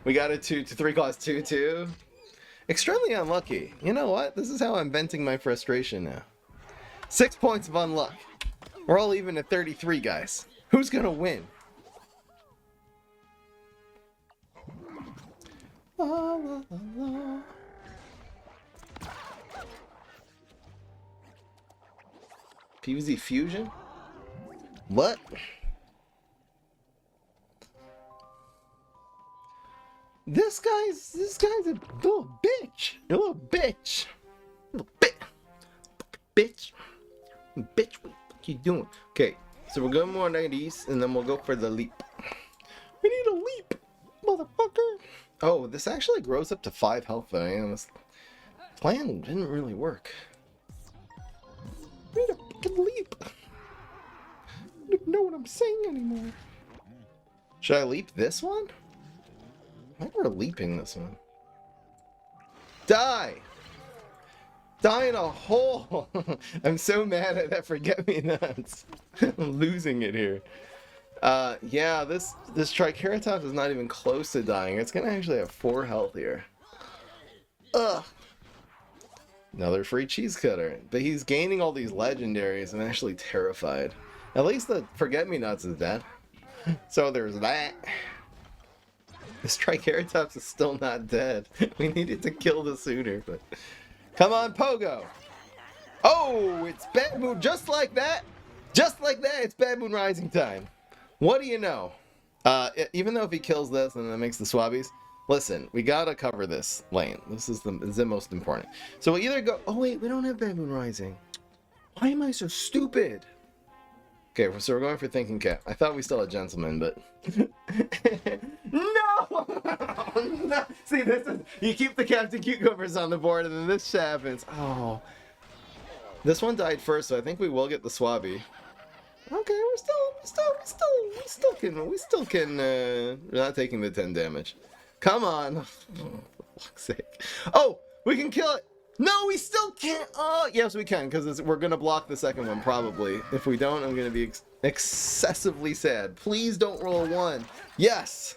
[SPEAKER 1] We got a 2-3 cost 2-2. Extremely unlucky. You know what? This is how I'm venting my frustration now. 6 points of unluck. We're all even at 33, guys. Who's gonna win? La, la, la, la. PVZ Fusion? What? This guy's a little bitch. A little bitch. Little bitch. Bitch, what you doing? Okay, so we're going more 90s, and then we'll go for the leap. We need a leap, motherfucker. Oh, this actually grows up to 5 health, though. Yeah, this plan didn't really work. We need a fucking leap. I don't even know what I'm saying anymore. Should I leap this one? I think we're leaping this one. Die! Die in a hole! I'm so mad at that Forget-Me-Nots. I'm losing it here. Yeah, this Triceratops is not even close to dying. It's gonna actually have 4 health here. Ugh! Another free cheese cutter. But he's gaining all these legendaries. I'm actually terrified. At least the Forget-Me-Nots is dead. So there's that. This Triceratops is still not dead. We needed to kill the sooner, but... Come on, Pogo! Oh, it's Bad Moon, just like that! Just like that, it's Bad Moon Rising time. What do you know? Even though if he kills this and that makes the Swabbies, Listen, we gotta cover this lane. This is the most important. So we either go... Oh wait, we don't have Bad Moon Rising. Why am I so stupid? Okay, so we're going for Thinking Cap. I thought we still had Gentleman, but... No! No! See, this is... You keep the Captain Cucumbers on the board, and then this shit happens. Oh. This one died first, so I think we will get the Swabbie. Okay, we still can, we're not taking the 10 damage. Come on. For fuck's sake. Oh, we can kill it. No, we still can't. Oh, yes, we can, because we're going to block the second one, probably. If we don't, I'm going to be excessively sad. Please don't roll a 1. Yes.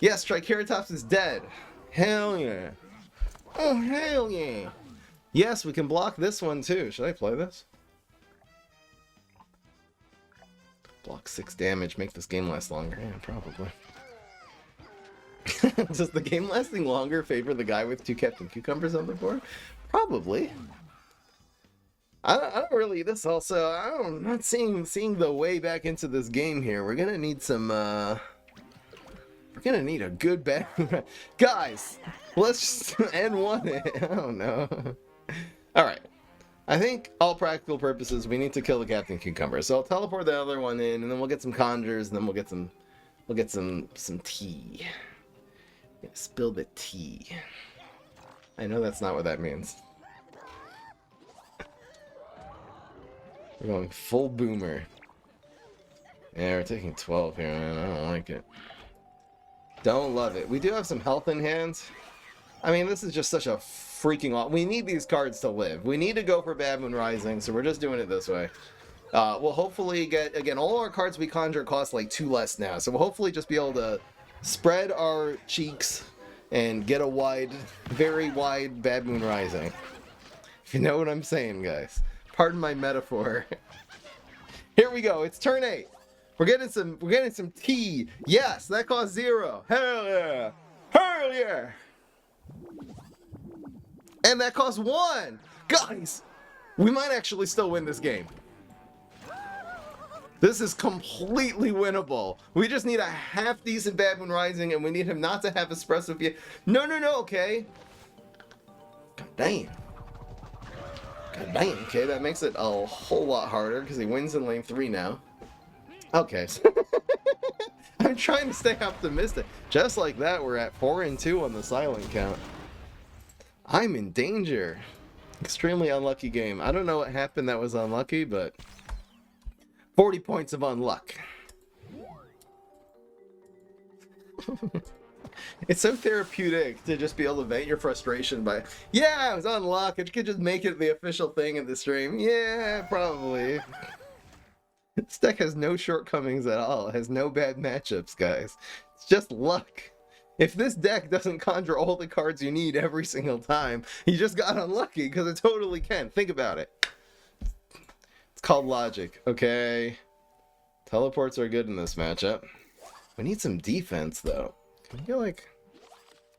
[SPEAKER 1] Yes, Triceratops is dead. Hell yeah. Oh, hell yeah. Yes, we can block this one, too. Should I play this? Block 6 damage, make this game last longer. Yeah, probably. Does the game lasting longer favor the guy with 2 Captain Cucumbers on the board? Probably. I don't really. This also. I'm not seeing the way back into this game here. We're gonna need some. We're gonna need a good bet, guys. Let's just end one. I don't know. All right. I think all practical purposes we need to kill the Captain Cucumber. So I'll teleport the other one in, and then we'll get some conjures, and then we'll get some tea. Yeah, spill the tea. I know that's not what that means. We're going full boomer. Yeah, we're taking 12 here, man. I don't like it. Don't love it. We do have some health in hand. I mean, this is just such a freaking lot. We need these cards to live. We need to go for Bad Moon Rising, so we're just doing it this way. We'll hopefully get, again, all our cards we conjure cost like 2 less now, so we'll hopefully just be able to spread our cheeks and get a wide, very wide Bad Moon Rising. If you know what I'm saying, guys. Pardon my metaphor. Here we go. It's turn 8. We're getting some tea. Yes, that cost 0. Hell yeah. Hell yeah. And that costs 1! Guys! We might actually still win this game. This is completely winnable. We just need a half-decent Bad Moon Rising, and we need him not to have Espresso Fiesta. No, okay. God damn. Okay, that makes it a whole lot harder, because he wins in lane 3 now. Okay. I'm trying to stay optimistic. Just like that, we're at 4 and 2 on the silent count. I'm in danger. Extremely unlucky game. I don't know what happened that was unlucky, but 40 points of unluck. It's so therapeutic to just be able to vent your frustration by, yeah, it was unluck. It could just make it the official thing of the stream. Yeah, probably. This deck has no shortcomings at all. It has no bad matchups, guys. It's just luck. If this deck doesn't conjure all the cards you need every single time, you just got unlucky, because it totally can. Think about it. It's called logic, okay? Teleports are good in this matchup. We need some defense, though. Can we get, like...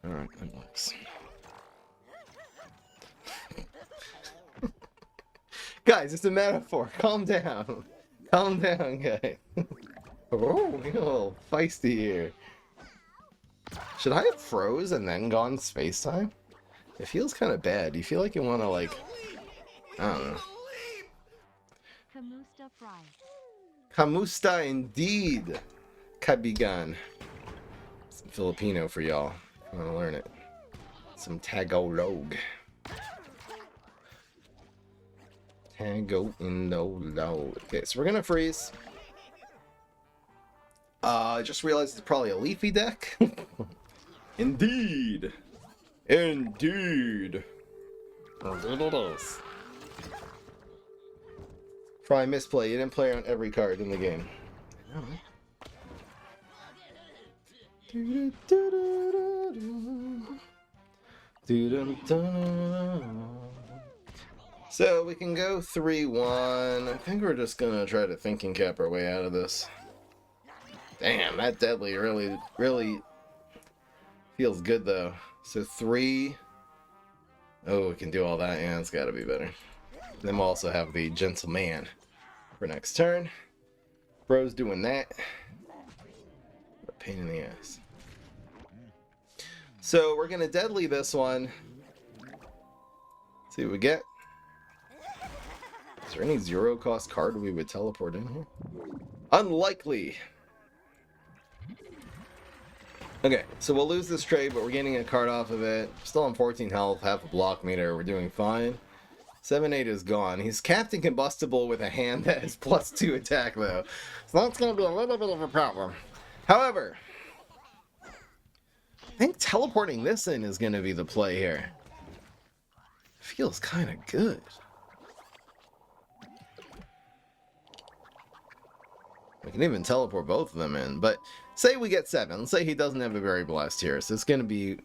[SPEAKER 1] Alright, that works. Guys, it's a metaphor. Calm down. Calm down, guys. Oh, you're a little feisty here. Should I have froze and then gone space time? It feels kind of bad. Do you feel like you want to, like... I don't know.
[SPEAKER 4] Kamusta fry.
[SPEAKER 1] Kamusta indeed. Kabigan. Some Filipino for y'all. I want to learn it. Some Tagalog. Tagalog. Okay, so we're gonna freeze. I just realized it's probably a Leafy deck. Indeed. Indeed.
[SPEAKER 3] Indeed it is.
[SPEAKER 1] Try misplay. You didn't play on every card in the game. So we can go 3-1. I think we're just gonna try to thinking cap our way out of this. Damn, that deadly really feels good though. So 3. Oh, we can do all that. Yeah, it's gotta be better. Then we'll also have the Gentleman for next turn. Bro's doing that. What a pain in the ass. So we're gonna deadly this one. See what we get. Is there any zero cost card we would teleport in here? Unlikely. Okay, so we'll lose this trade, but we're getting a card off of it. Still on 14 health, half a block meter. We're doing fine. 7-8 is gone. He's Captain Combustible with a hand that has +2 attack, though. So that's going to be a little bit of a problem. However, I think teleporting this in is going to be the play here. Feels kind of good. We can even teleport both of them in, but say we get 7. Let's say he doesn't have a Berry Blast here, so it's going to be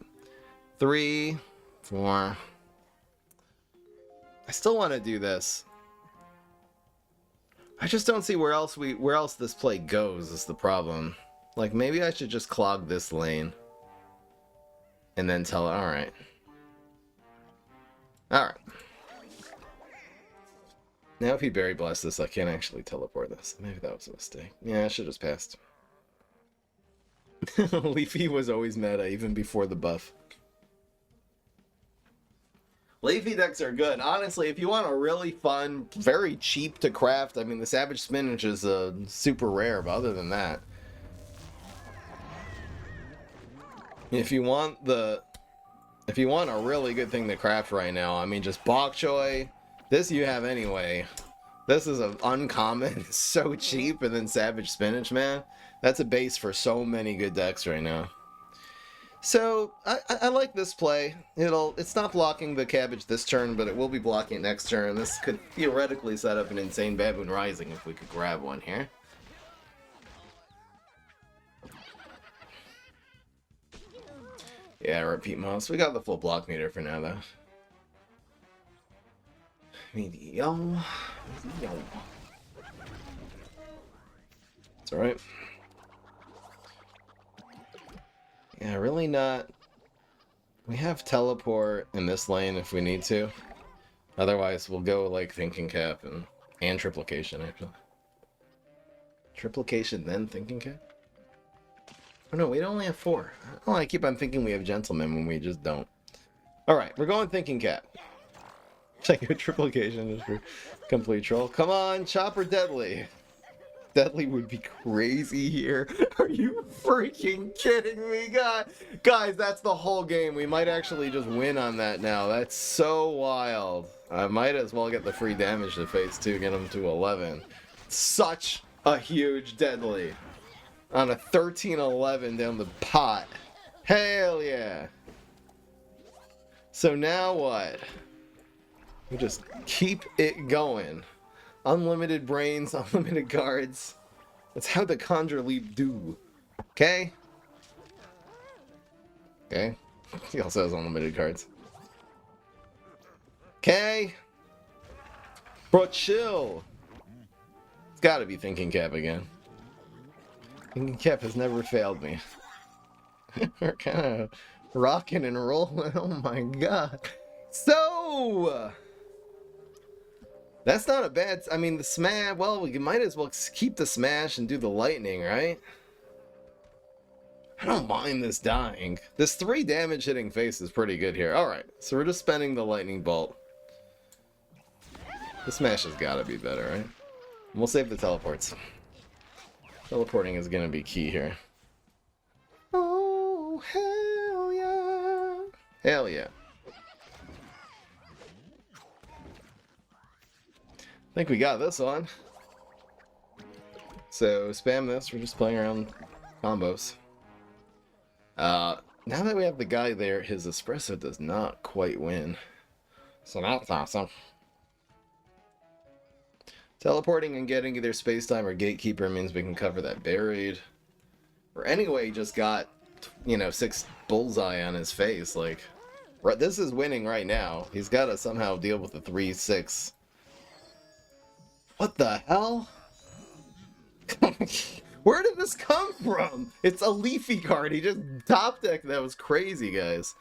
[SPEAKER 1] 3, 4... I still want to do this. I just don't see where else this play goes is the problem. Like, maybe I should just clog this lane. And then tell it, alright. Alright. Now if he Berry Blasts this, I can't actually teleport this. Maybe that was a mistake. Yeah, I should have just passed. Leafy was always meta, even before the buff. Leafy decks are good. Honestly, if you want a really fun, very cheap to craft, I mean, the Savage Spinach is super rare, but other than that, if you want a really good thing to craft right now, I mean, just Bok Choy. This you have anyway. This is an uncommon, it's so cheap, and then Savage Spinach, man. That's a base for so many good decks right now. So, I like this play. It's not blocking the cabbage this turn, but it will be blocking it next turn. This could theoretically set up an insane Baboon Rising if we could grab one here. Yeah, repeat mouse. We got the full block meter for now, though. Medium. It's alright. Yeah, really not. We have teleport in this lane if we need to. Otherwise, we'll go like Thinking Cap and Triplication, actually. Triplication, then Thinking Cap? Oh no, we only have 4. Oh, I keep on thinking we have Gentleman when we just don't. Alright, we're going Thinking Cap. Check out Triplication just for complete troll. Come on, Chopper Deadly. Deadly would be crazy here. Are you freaking kidding me, guys? That's the whole game. We might actually just win on that now. That's so wild. I might as well get the free damage to phase 2, get him to 11. Such a huge Deadly. On a 13-11 down the pot. Hell yeah. So now what? We just keep it going. Unlimited brains, unlimited cards. That's how the Conjure Leap do. Okay? Okay. He also has unlimited cards. Okay? Bro, chill. It's gotta be Thinking Cap again. Thinking Cap has never failed me. We're kind of rocking and rolling. Oh my god. So... that's not a bad... I mean, the smash... well, we might as well keep the smash and do the lightning, right? I don't mind this dying. This 3 damage hitting face is pretty good here. Alright, so we're just spending the lightning bolt. The smash has got to be better, right? And we'll save the teleports. Teleporting is going to be key here. Oh, hell yeah. Hell yeah. I think we got this on. So spam this, we're just playing around combos. Now that we have the guy there, his espresso does not quite win. So that's awesome. Teleporting and getting either Spacetime or Gatekeeper means we can cover that buried. Or anyway, just got, 6 bullseye on his face. Like, this is winning right now. He's got to somehow deal with the 3-6. What the hell? Where did this come from? It's a Leafy card. He just top decked. That was crazy, guys.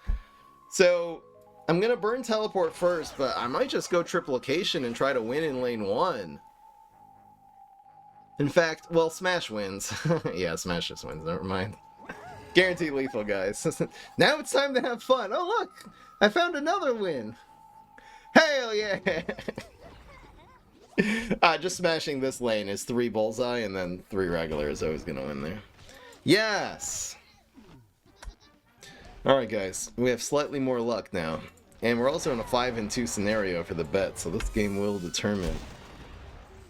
[SPEAKER 1] So, I'm going to burn Teleport first, but I might just go Triplication and try to win in lane 1. In fact, well, Smash wins. Yeah, Smash just wins. Never mind. Guaranteed lethal, guys. Now it's time to have fun. Oh, look! I found another win! Hell yeah! Just smashing this lane is 3 bullseye, and then 3 regular is always gonna win there. Yes! Alright, guys. We have slightly more luck now. And we're also in a 5-2 scenario for the bet, so this game will determine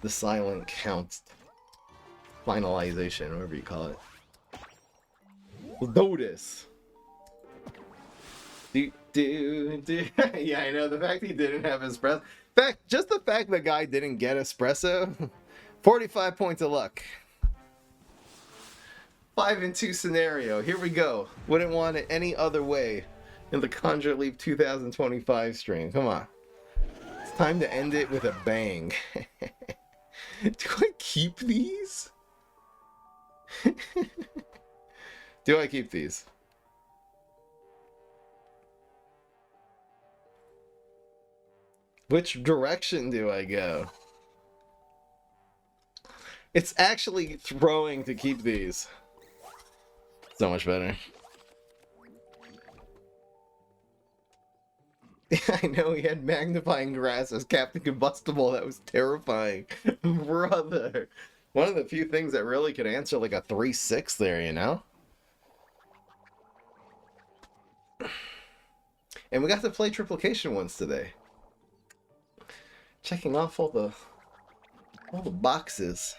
[SPEAKER 1] the silent count. Finalization, whatever you call it. Let's do this. Yeah, I know. The fact he didn't have espresso. Just the fact the guy didn't get espresso. 45 points of luck. 5-2 scenario. Here we go. Wouldn't want it any other way in the Conjure Leap 2025 stream. Come on. It's time to end it with a bang. Do I keep these? Do I keep these? Which direction do I go? It's actually throwing to keep these. So much better. I know he had magnifying glass as Captain Combustible. That was terrifying. Brother. One of the few things that really could answer like a 3-6 there, you know? And we got to play Triplication once today. Checking off all the boxes.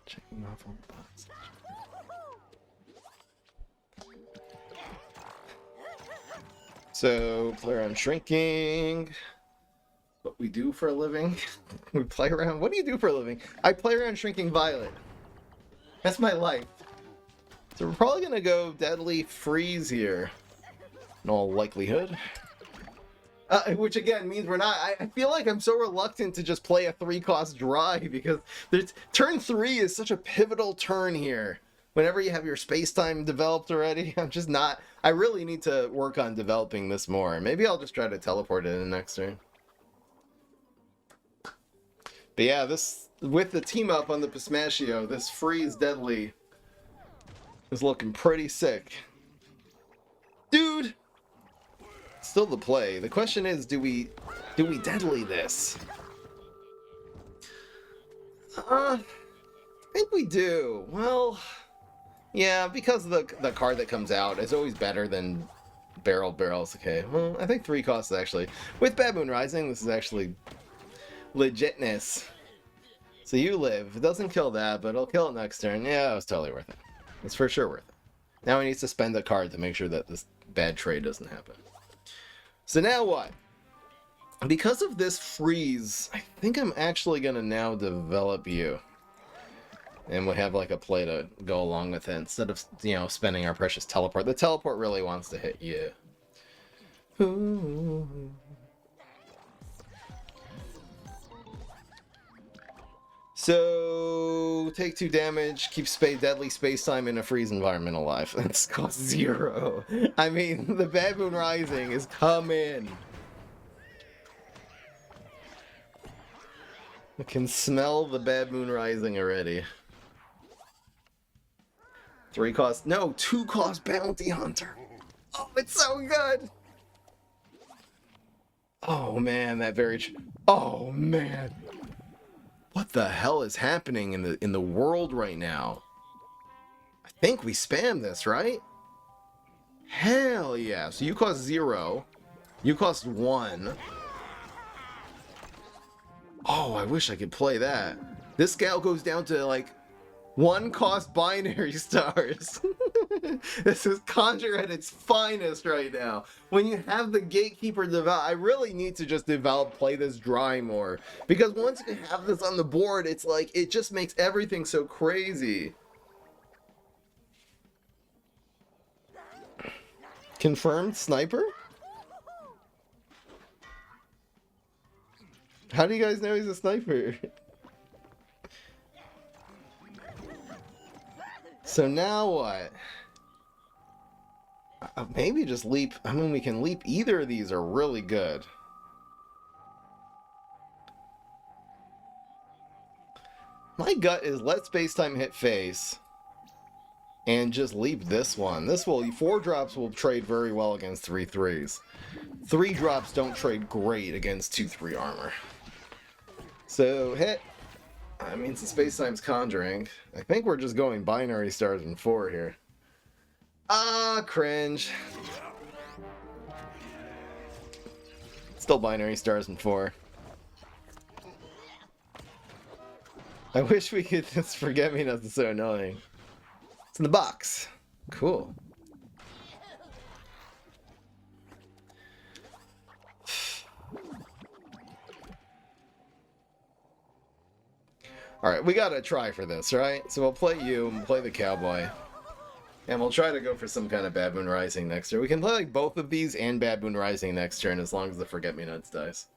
[SPEAKER 1] Checking off all the boxes. So, play around shrinking. What we do for a living. We play around. What do you do for a living? I play around shrinking Violet. That's my life. So we're probably gonna go Deadly Freeze here. In all likelihood. Which again means we're not. I feel like I'm so reluctant to just play a 3-cost dry because turn 3 is such a pivotal turn here. Whenever you have your space-time developed already, I'm just not. I really need to work on developing this more. Maybe I'll just try to teleport it in the next turn. But yeah, this with the team up on the Pistachio, this Freeze Deadly is looking pretty sick. Dude! Still the play. The question is, do we Deadly this? I think we do. Well, yeah, because the card that comes out is always better than barrels. Okay, well, I think 3 costs actually. With Baboon Rising, this is actually legitness. So you live. It doesn't kill that, but it'll kill it next turn. Yeah, it was totally worth it. It's for sure worth it. Now he needs to spend a card to make sure that this bad trade doesn't happen. So now what? Because of this freeze, I think I'm actually going to now develop you. And we'll have like a play to go along with it instead of, you know, spending our precious teleport. The teleport really wants to hit you. Ooh. So, take 2 damage, keep deadly space-time in a freeze environment alive. That's cost 0. I mean, the Baboon Rising is coming. I can smell the Baboon Rising already. 3 cost, no, 2 cost Bounty Hunter. Oh, it's so good. Oh man, that very. Oh man. What the hell is happening in the world right now? I think we spam this, right? Hell yeah. So you cost 0. You cost 1. Oh, I wish I could play that. This scale goes down to like 1 cost binary stars. This is Conjure at its finest right now. When you have the Gatekeeper develop, I really need to just play this dry more. Because once you have this on the board, it's like, it just makes everything so crazy. Confirmed Sniper? How do you guys know he's a sniper? So now what? Maybe just leap. I mean, we can leap. Either of these are really good. My gut is let space-time hit face. and just leap this one. This will 4 drops will trade very well against 3 3s. 3 drops don't trade great against 2/3 armor. So hit. I mean, since space time's conjuring, I think we're just going binary stars in 4 here. Ah, cringe. Still binary stars in 4. I wish we could just forget me. That's so annoying. It's in the box. Cool. Alright, we gotta try for this, right? So we'll play you, and we'll play the cowboy. And we'll try to go for some kind of Baboon Rising next turn. We can play like both of these and Baboon Rising next turn as long as the Forget-Me-Nuts dies.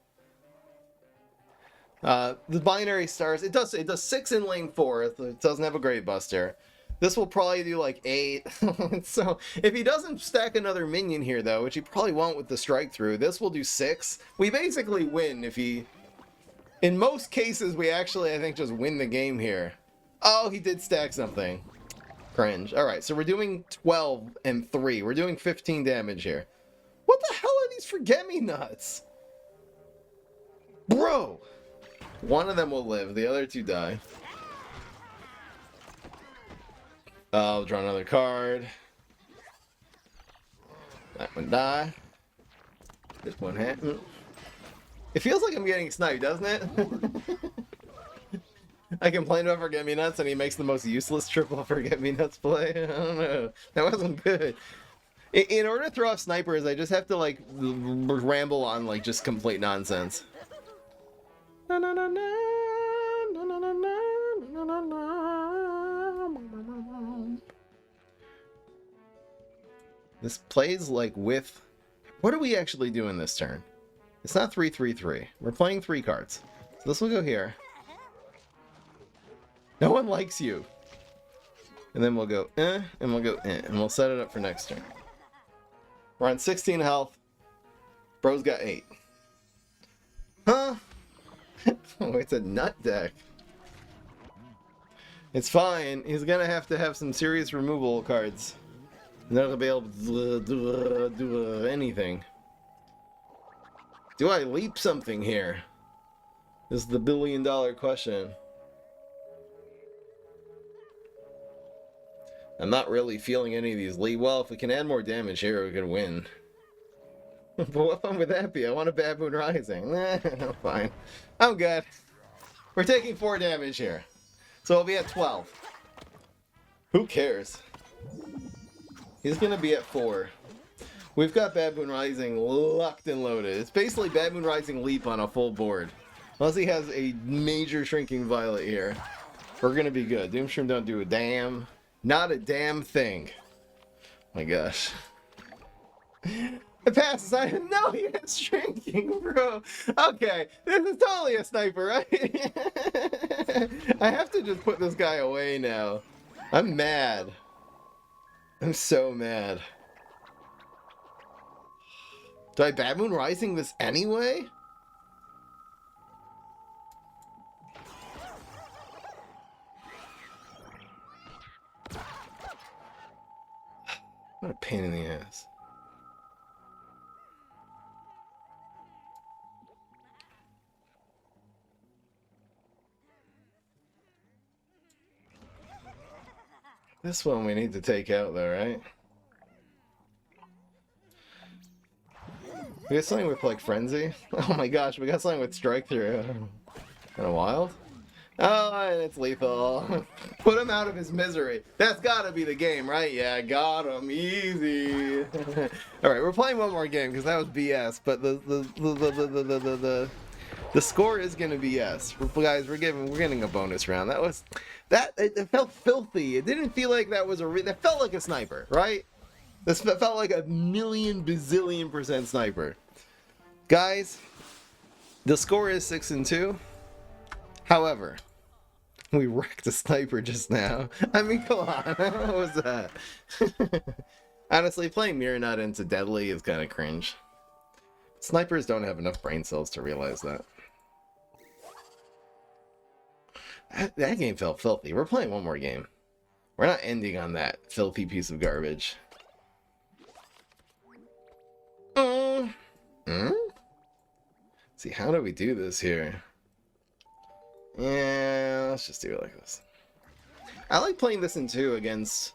[SPEAKER 1] The binary stars, it does 6 in lane 4. It doesn't have a Great Buster. This will probably do like 8. So if he doesn't stack another minion here though, which he probably won't with the strike through, this will do 6. We basically win if he... In most cases, we actually, I think, just win the game here. Oh, he did stack something. Cringe. Alright, so we're doing 12 and 3. We're doing 15 damage here. What the hell are these Forget-Me-Nuts? Bro! One of them will live, the other 2 die. I'll draw another card. That one die. This one hit. It feels like I'm getting sniped, doesn't it? I complain about Forget-Me-Nuts and he makes the most useless triple Forget-Me-Nuts play. I don't know. That wasn't good. In order to throw off snipers, I just have to like ramble on like just complete nonsense. Na, na, na, na, na, na, na, na, na, na. This plays like with... What are we actually doing this turn? It's not 3/3/3. We're playing 3 cards. So this will go here. No one likes you. And then we'll go and we'll go and we'll set it up for next turn. We're on 16 health. Bro's got 8. Huh? Oh, it's a nut deck. It's fine. He's gonna have to have some serious removal cards. Not gonna be able to do anything. Do I leap something here? This is the billion-dollar question. I'm not really feeling any of these leap. Well, if we can add more damage here, we could win. But what fun would that be? I want a Baboon Rising. Fine. I'm good. We're taking 4 damage here. So we'll be at 12. Who cares? He's gonna be at 4. We've got Baboon Rising locked and loaded. It's basically Baboon Rising Leap on a full board. Unless he has a major Shrinking Violet here. We're gonna be good. Doomstream don't do a damn. Not a damn thing. My gosh. It passes. I didn't know he has Shrinking, bro. Okay, this is totally a sniper, right? I have to just put this guy away now. I'm mad. I'm so mad. Do I Baboon Rising this anyway? What a pain in the ass. This one we need to take out though, right? We got something with like Frenzy? Oh my gosh, we got something with Strike Through. Kinda wild. Oh, and it's lethal. Put him out of his misery. That's gotta be the game, right? Yeah, got him. Easy. Alright, we're playing one more game because that was BS, but the score is gonna be yes. Guys, we're getting a bonus round. It felt filthy. It didn't feel like that was that felt like a sniper, right? This felt like a million bazillion % sniper. Guys, the score is 6-2. However, we wrecked a sniper just now. I mean, come on. What was that? Honestly, playing Mirror Nut into Deadly is kind of cringe. Snipers don't have enough brain cells to realize that. That game felt filthy. We're playing one more game. We're not ending on that filthy piece of garbage. See, how do we do this here? Yeah, let's just do it like this. I like playing this in 2 against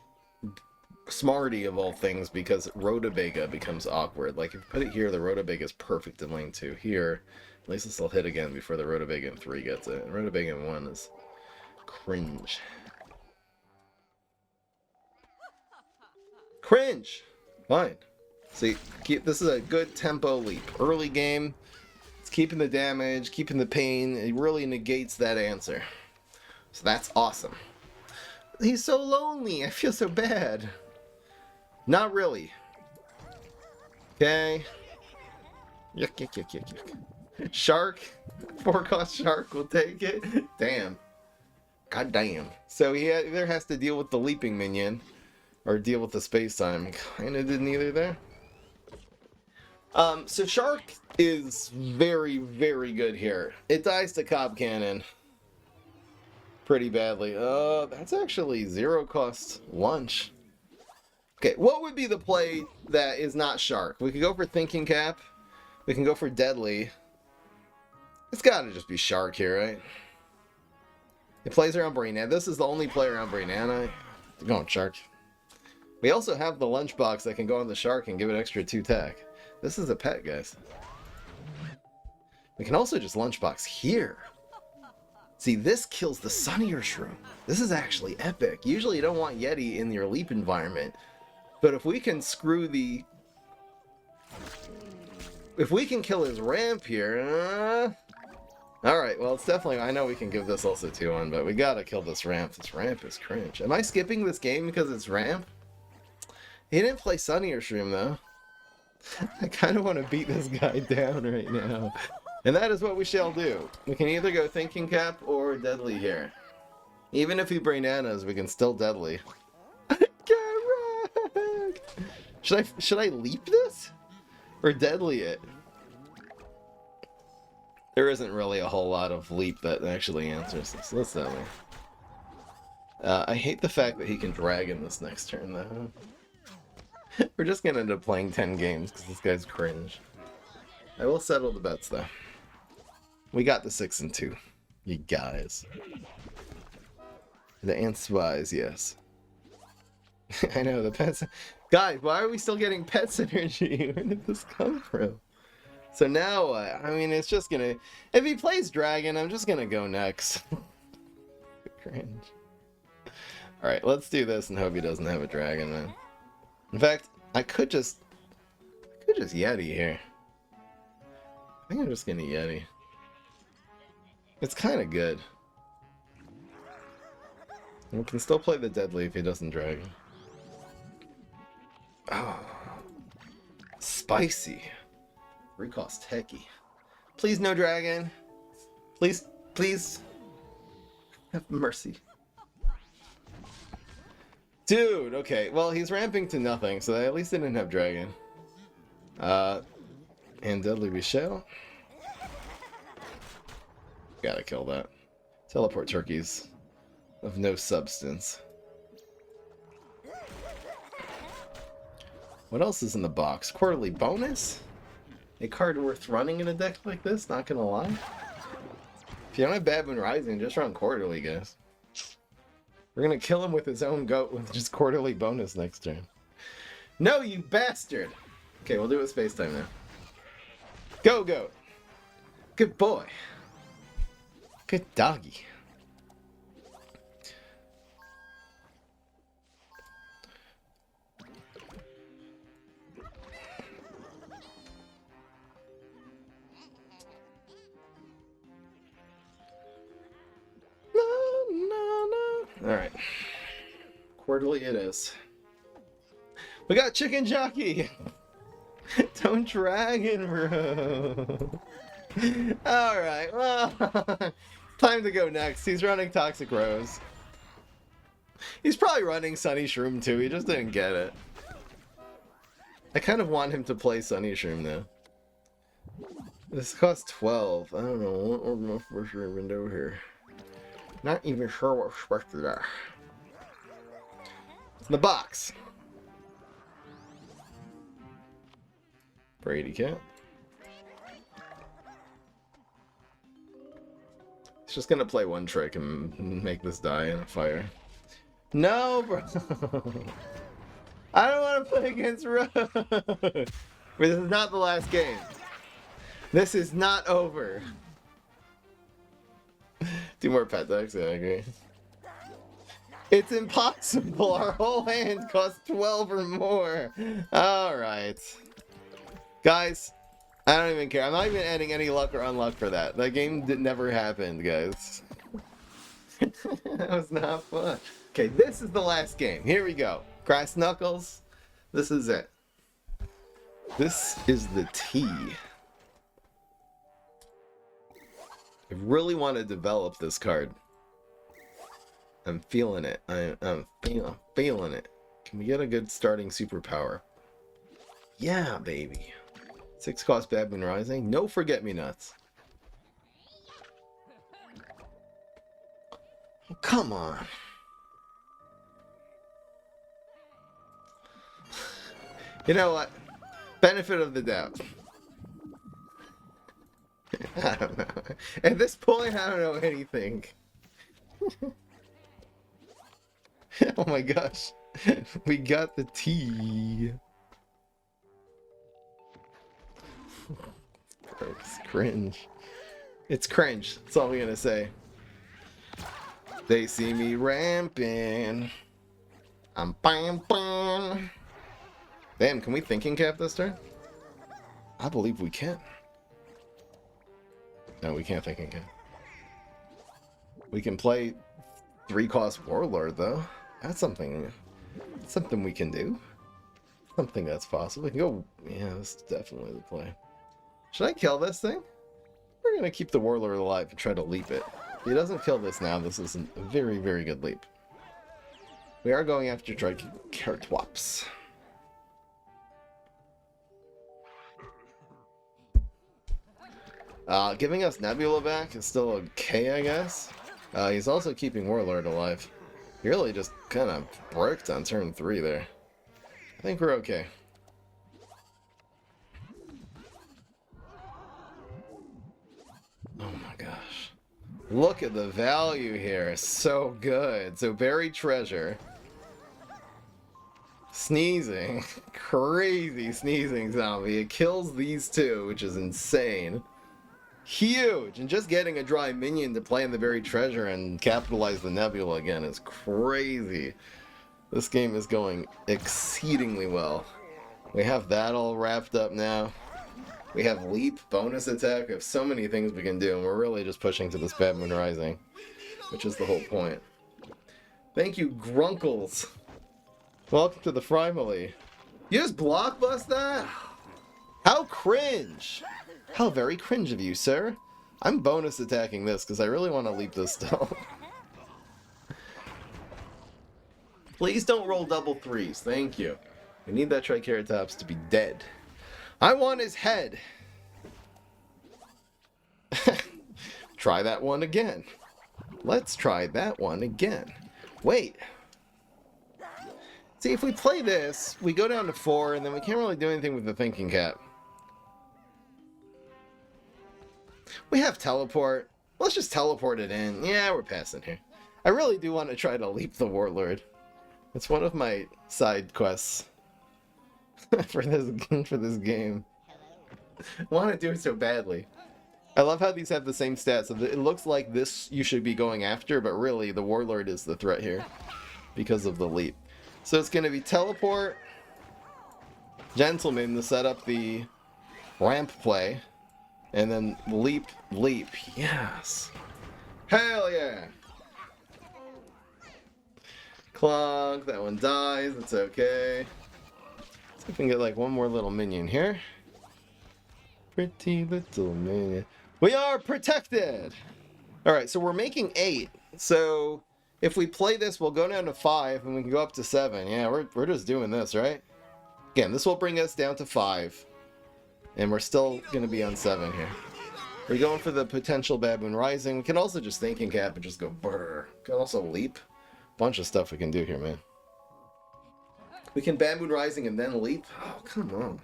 [SPEAKER 1] Smarty of all things because Rhotabega becomes awkward. Like, if you put it here, the Rhotabega is perfect in lane 2. Here, at least this will hit again before the Rhotabega in 3 gets it. And Rhotabega in 1 is cringe. Cringe! Fine. See, this is a good tempo leap. Early game, it's keeping the damage, keeping the pain. It really negates that answer. So that's awesome. He's so lonely. I feel so bad. Not really. Okay. Yuck, yuck, yuck, yuck, yuck. Shark. 4-cost shark will take it. Damn. God damn. So he either has to deal with the leaping minion or deal with the space time. Kinda did neither there. So Shark is very, very good here. It dies to Cob Cannon pretty badly. That's actually 0-cost lunch. Okay, what would be the play that is not Shark? We could go for Thinking Cap. We can go for Deadly. It's gotta just be Shark here, right? It plays around Brainana. This is the only play around Brainana. Go on, Shark. We also have the lunchbox that can go on the Shark and give it extra 2 tack. This is a pet, guys. We can also just lunchbox here. See, this kills the Sunnier Shroom. This is actually epic. Usually you don't want Yeti in your leap environment. But if we can screw the... If we can kill his ramp here... Alright, well, it's definitely... I know we can give this also 2-1, but we gotta kill this ramp. This ramp is cringe. Am I skipping this game because it's ramp? He didn't play Sunnier Shroom, though. I kind of want to beat this guy down right now. And that is what we shall do. We can either go Thinking Cap or Deadly here. Even if he Brainanas, we can still Deadly. Get wrecked! Should I leap this? Or Deadly it? There isn't really a whole lot of leap that actually answers this. Let's Deadly. I hate the fact that he can Dragon this next turn, though. We're just gonna end up playing 10 games because this guy's cringe. I will settle the bets though. We got the 6 and 2, you guys. The ant spies, yes. I know the pets. Guys, why are we still getting pet synergy? Where did this come from? So now, I mean, it's just gonna. If he plays dragon, I'm just gonna go next. Cringe. All right, let's do this and hope he doesn't have a dragon then. In fact, I could just Yeti here. I think I'm just gonna Yeti. It's kind of good. We can still play the Deadly if he doesn't Dragon. Oh. Spicy. Recost Techie. Please no Dragon. Please, please. Have mercy. Dude, okay, well, he's ramping to nothing, so at least they didn't have Dragon. And Deadly we shall. Gotta kill that. Teleport turkeys of no substance. What else is in the box? Quarterly bonus? A card worth running in a deck like this, not gonna lie. If you don't have Bad Moon Rising, just run Quarterly, guys. We're gonna kill him with his own goat with just Quarterly bonus next turn. No, you bastard! Okay, we'll do it with Space Time now. Go, goat! Good boy. Good doggy. Alright. Quarterly it is. We got Chicken Jockey! Don't Dragon, bro! Alright, well... Time to go next. He's running Toxic Rose. He's probably running Sunny Shroom too, he just didn't get it. I kind of want him to play Sunny Shroom now. This costs 12. I don't know, what or my first window here. Not even sure what we're supposed to do. the box. Brady cat. He's just gonna play one trick and make this die in a fire. No, bro. I don't want to play against Rose. This is not the last game. This is not over. 2 more pet decks, yeah, I agree. It's impossible. Our whole hand costs 12 or more. Alright. Guys, I don't even care. I'm not even adding any luck or unluck for that. That game never happened, guys. That was not fun. Okay, this is the last game. Here we go. Grass Knuckles. This is it. This is the T. I really want to develop this card. I'm feeling it. I'm feeling it. Can we get a good starting superpower? Yeah, baby. 6 cost Bad Moon Rising. No Forget-Me-Nuts. Oh, come on. You know what? Benefit of the doubt. I don't know. At this point, I don't know anything. Oh my gosh. We got the T. It's cringe. It's cringe. That's all we're gonna say. They see me ramping. I'm bam bam. Damn, can we thinking cap this turn? I believe we can. No, we can't thinking cap. We can play 3-cost Warlord though. That's something we can do. Something that's possible. We can go. Yeah, this is definitely the play. Should I kill this thing? We're gonna keep the Warlord alive and try to leap it. If he doesn't kill this now, this is a very, very good leap. We are going after Triceratops. Giving us Nebula back is still okay, I guess. He's also keeping Warlord alive. He really just kind of bricked on turn 3 there. I think we're okay. Oh my gosh. Look at the value here. So good. So buried treasure. Sneezing. Crazy sneezing zombie. It kills these 2, which is insane. Huge! And just getting a dry minion to play in the buried treasure and capitalize the Nebula again is crazy. This game is going exceedingly well. We have that all wrapped up now. We have leap, bonus attack, we have so many things we can do, and we're really just pushing to this Bad Moon Rising, which is the whole point. Thank you, Grunkles. Welcome to the Frimely. You just blockbust that? How cringe! How very cringe of you, sir. I'm bonus attacking this because I really want to leap this still. Please don't roll double 3s. Thank you. We need that Triceratops to be dead. I want his head. Try that one again. Let's try that one again. Wait. See, if we play this, we go down to 4, and then we can't really do anything with the thinking cap. We have teleport. Let's just teleport it in. Yeah, we're passing here. I really do want to try to leap the Warlord. It's one of my side quests for this game. I want to do it so badly. I love how these have the same stats. So it looks like this you should be going after, but really the Warlord is the threat here because of the leap. So it's going to be teleport, Gentleman to set up the ramp play. And then leap, leap. Yes. Hell yeah. Clog. That one dies. It's okay. Let's see if we can get like one more little minion here. Pretty little minion. We are protected. Alright, so we're making 8. So if we play this, we'll go down to 5 and we can go up to 7. Yeah, we're just doing this, right? Again, this will bring us down to 5. And we're still going to be on 7 here. We're going for the potential Bad Moon Rising. We can also just thinking cap and just go brrr. We can also leap. Bunch of stuff we can do here, man. We can Bad Moon Rising and then leap? Oh, come on.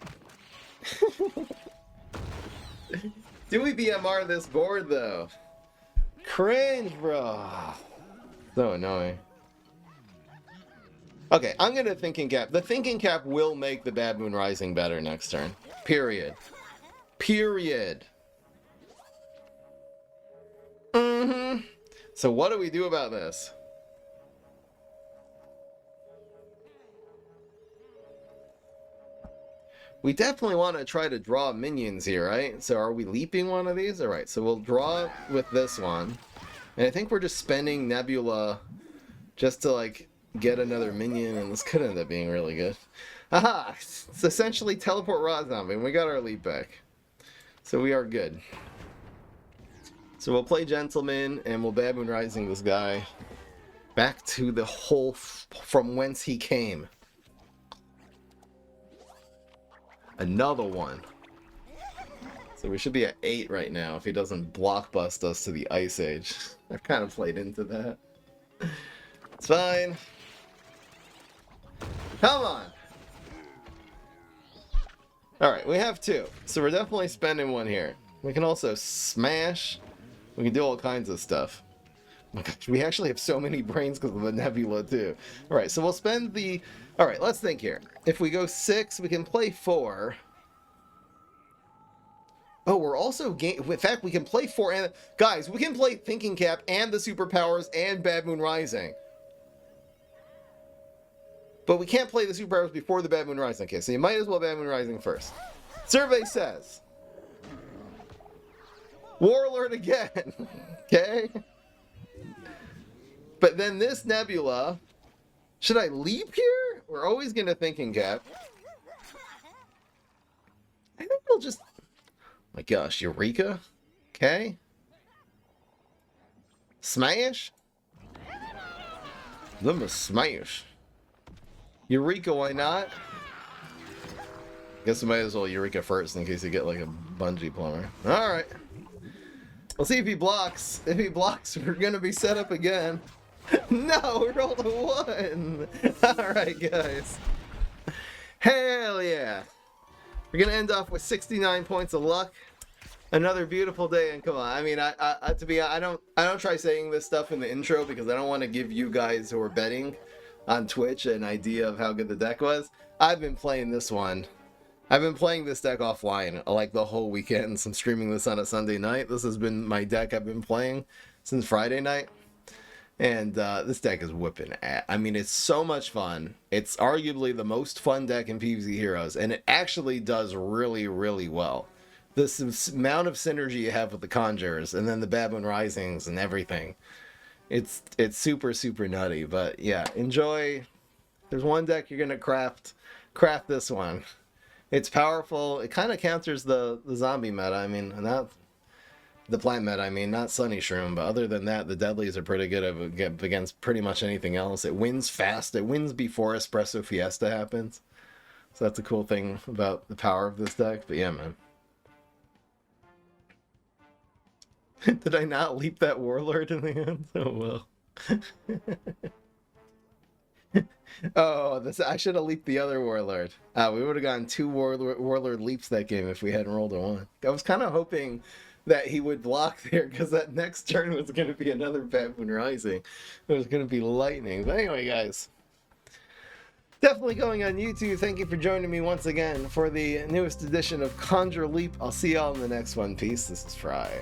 [SPEAKER 1] Do we BMR this board, though? Cringe, bro. So annoying. Okay, I'm gonna Thinking Cap. The Thinking Cap will make the Bad Moon Rising better next turn. Period. Period. So what do we do about this? We definitely want to try to draw minions here, right? So are we leaping one of these? All right, so we'll draw with this one. And I think we're just spending Nebula just to, like, get another minion, and this could end up being really good. Aha! It's essentially teleport Raw Zombie, and we got our leap back. So we are good. So we'll play Gentleman, and we'll Bad Moon Rising this guy back to the hole from whence he came. Another one. So we should be at 8 right now if he doesn't block bust us to the Ice Age. I've kind of played into that. It's fine. Come on. Alright, we have 2. So we're definitely spending one here. We can also smash. We can do all kinds of stuff. Oh my gosh, we actually have so many brains because of the Nebula too. Alright, so we'll spend the... Alright, let's think here. If we go 6, we can play 4. Oh, we're also... In fact, we can play 4 and... Guys, we can play Thinking Cap and the Superpowers and Bad Moon Rising. But we can't play the Superpowers before the Bad Moon Rising. Okay, so you might as well Bad Moon Rising first. Survey says... Warlord again. Okay? But then this Nebula... Should I leap here? We're always going to Thinking Cap. I think we'll just... My gosh, Eureka? Okay. Smash? Number smash. Eureka, why not? Guess we might as well Eureka first in case you get like a bungee plumber. Alright. We'll see if he blocks. If he blocks, we're going to be set up again. No, we rolled a 1. Alright, guys. Hell yeah. We're going to end off with 69 points of luck. Another beautiful day, and come on. I mean, I don't try saying this stuff in the intro because I don't want to give you guys who are betting on Twitch an idea of how good the deck was. I've been playing this one. I've been playing this deck offline like the whole weekend. I'm streaming this on a Sunday night. This has been my deck I've been playing since Friday night. And this deck is whipping ass. I mean, it's so much fun. It's arguably the most fun deck in PvZ Heroes, and it actually does really, really well. This amount of synergy you have with the Conjures, and then the Bad Moon Risings and everything. It's super, super nutty. But yeah, enjoy. There's one deck you're gonna craft this one. It's powerful. It kind of counters the zombie meta. I mean, not the plant meta. I mean, not Sunny Shroom, but other than that, the deadlies are pretty good against pretty much anything else. It wins fast. It wins before Espresso Fiesta happens. So that's a cool thing about the power of this deck. But yeah, man. Did I not leap that Warlord in the end? Oh well. Oh, I should have leaped the other Warlord. We would have gotten 2 Warlord leaps that game if we hadn't rolled a 1. I was kind of hoping that he would block there because that next turn was going to be another Bad Moon Rising. It was going to be lightning. But anyway, guys. Definitely going on YouTube. Thank you for joining me once again for the newest edition of Conjure Leap. I'll see y'all in the next one. Peace. This is Fry.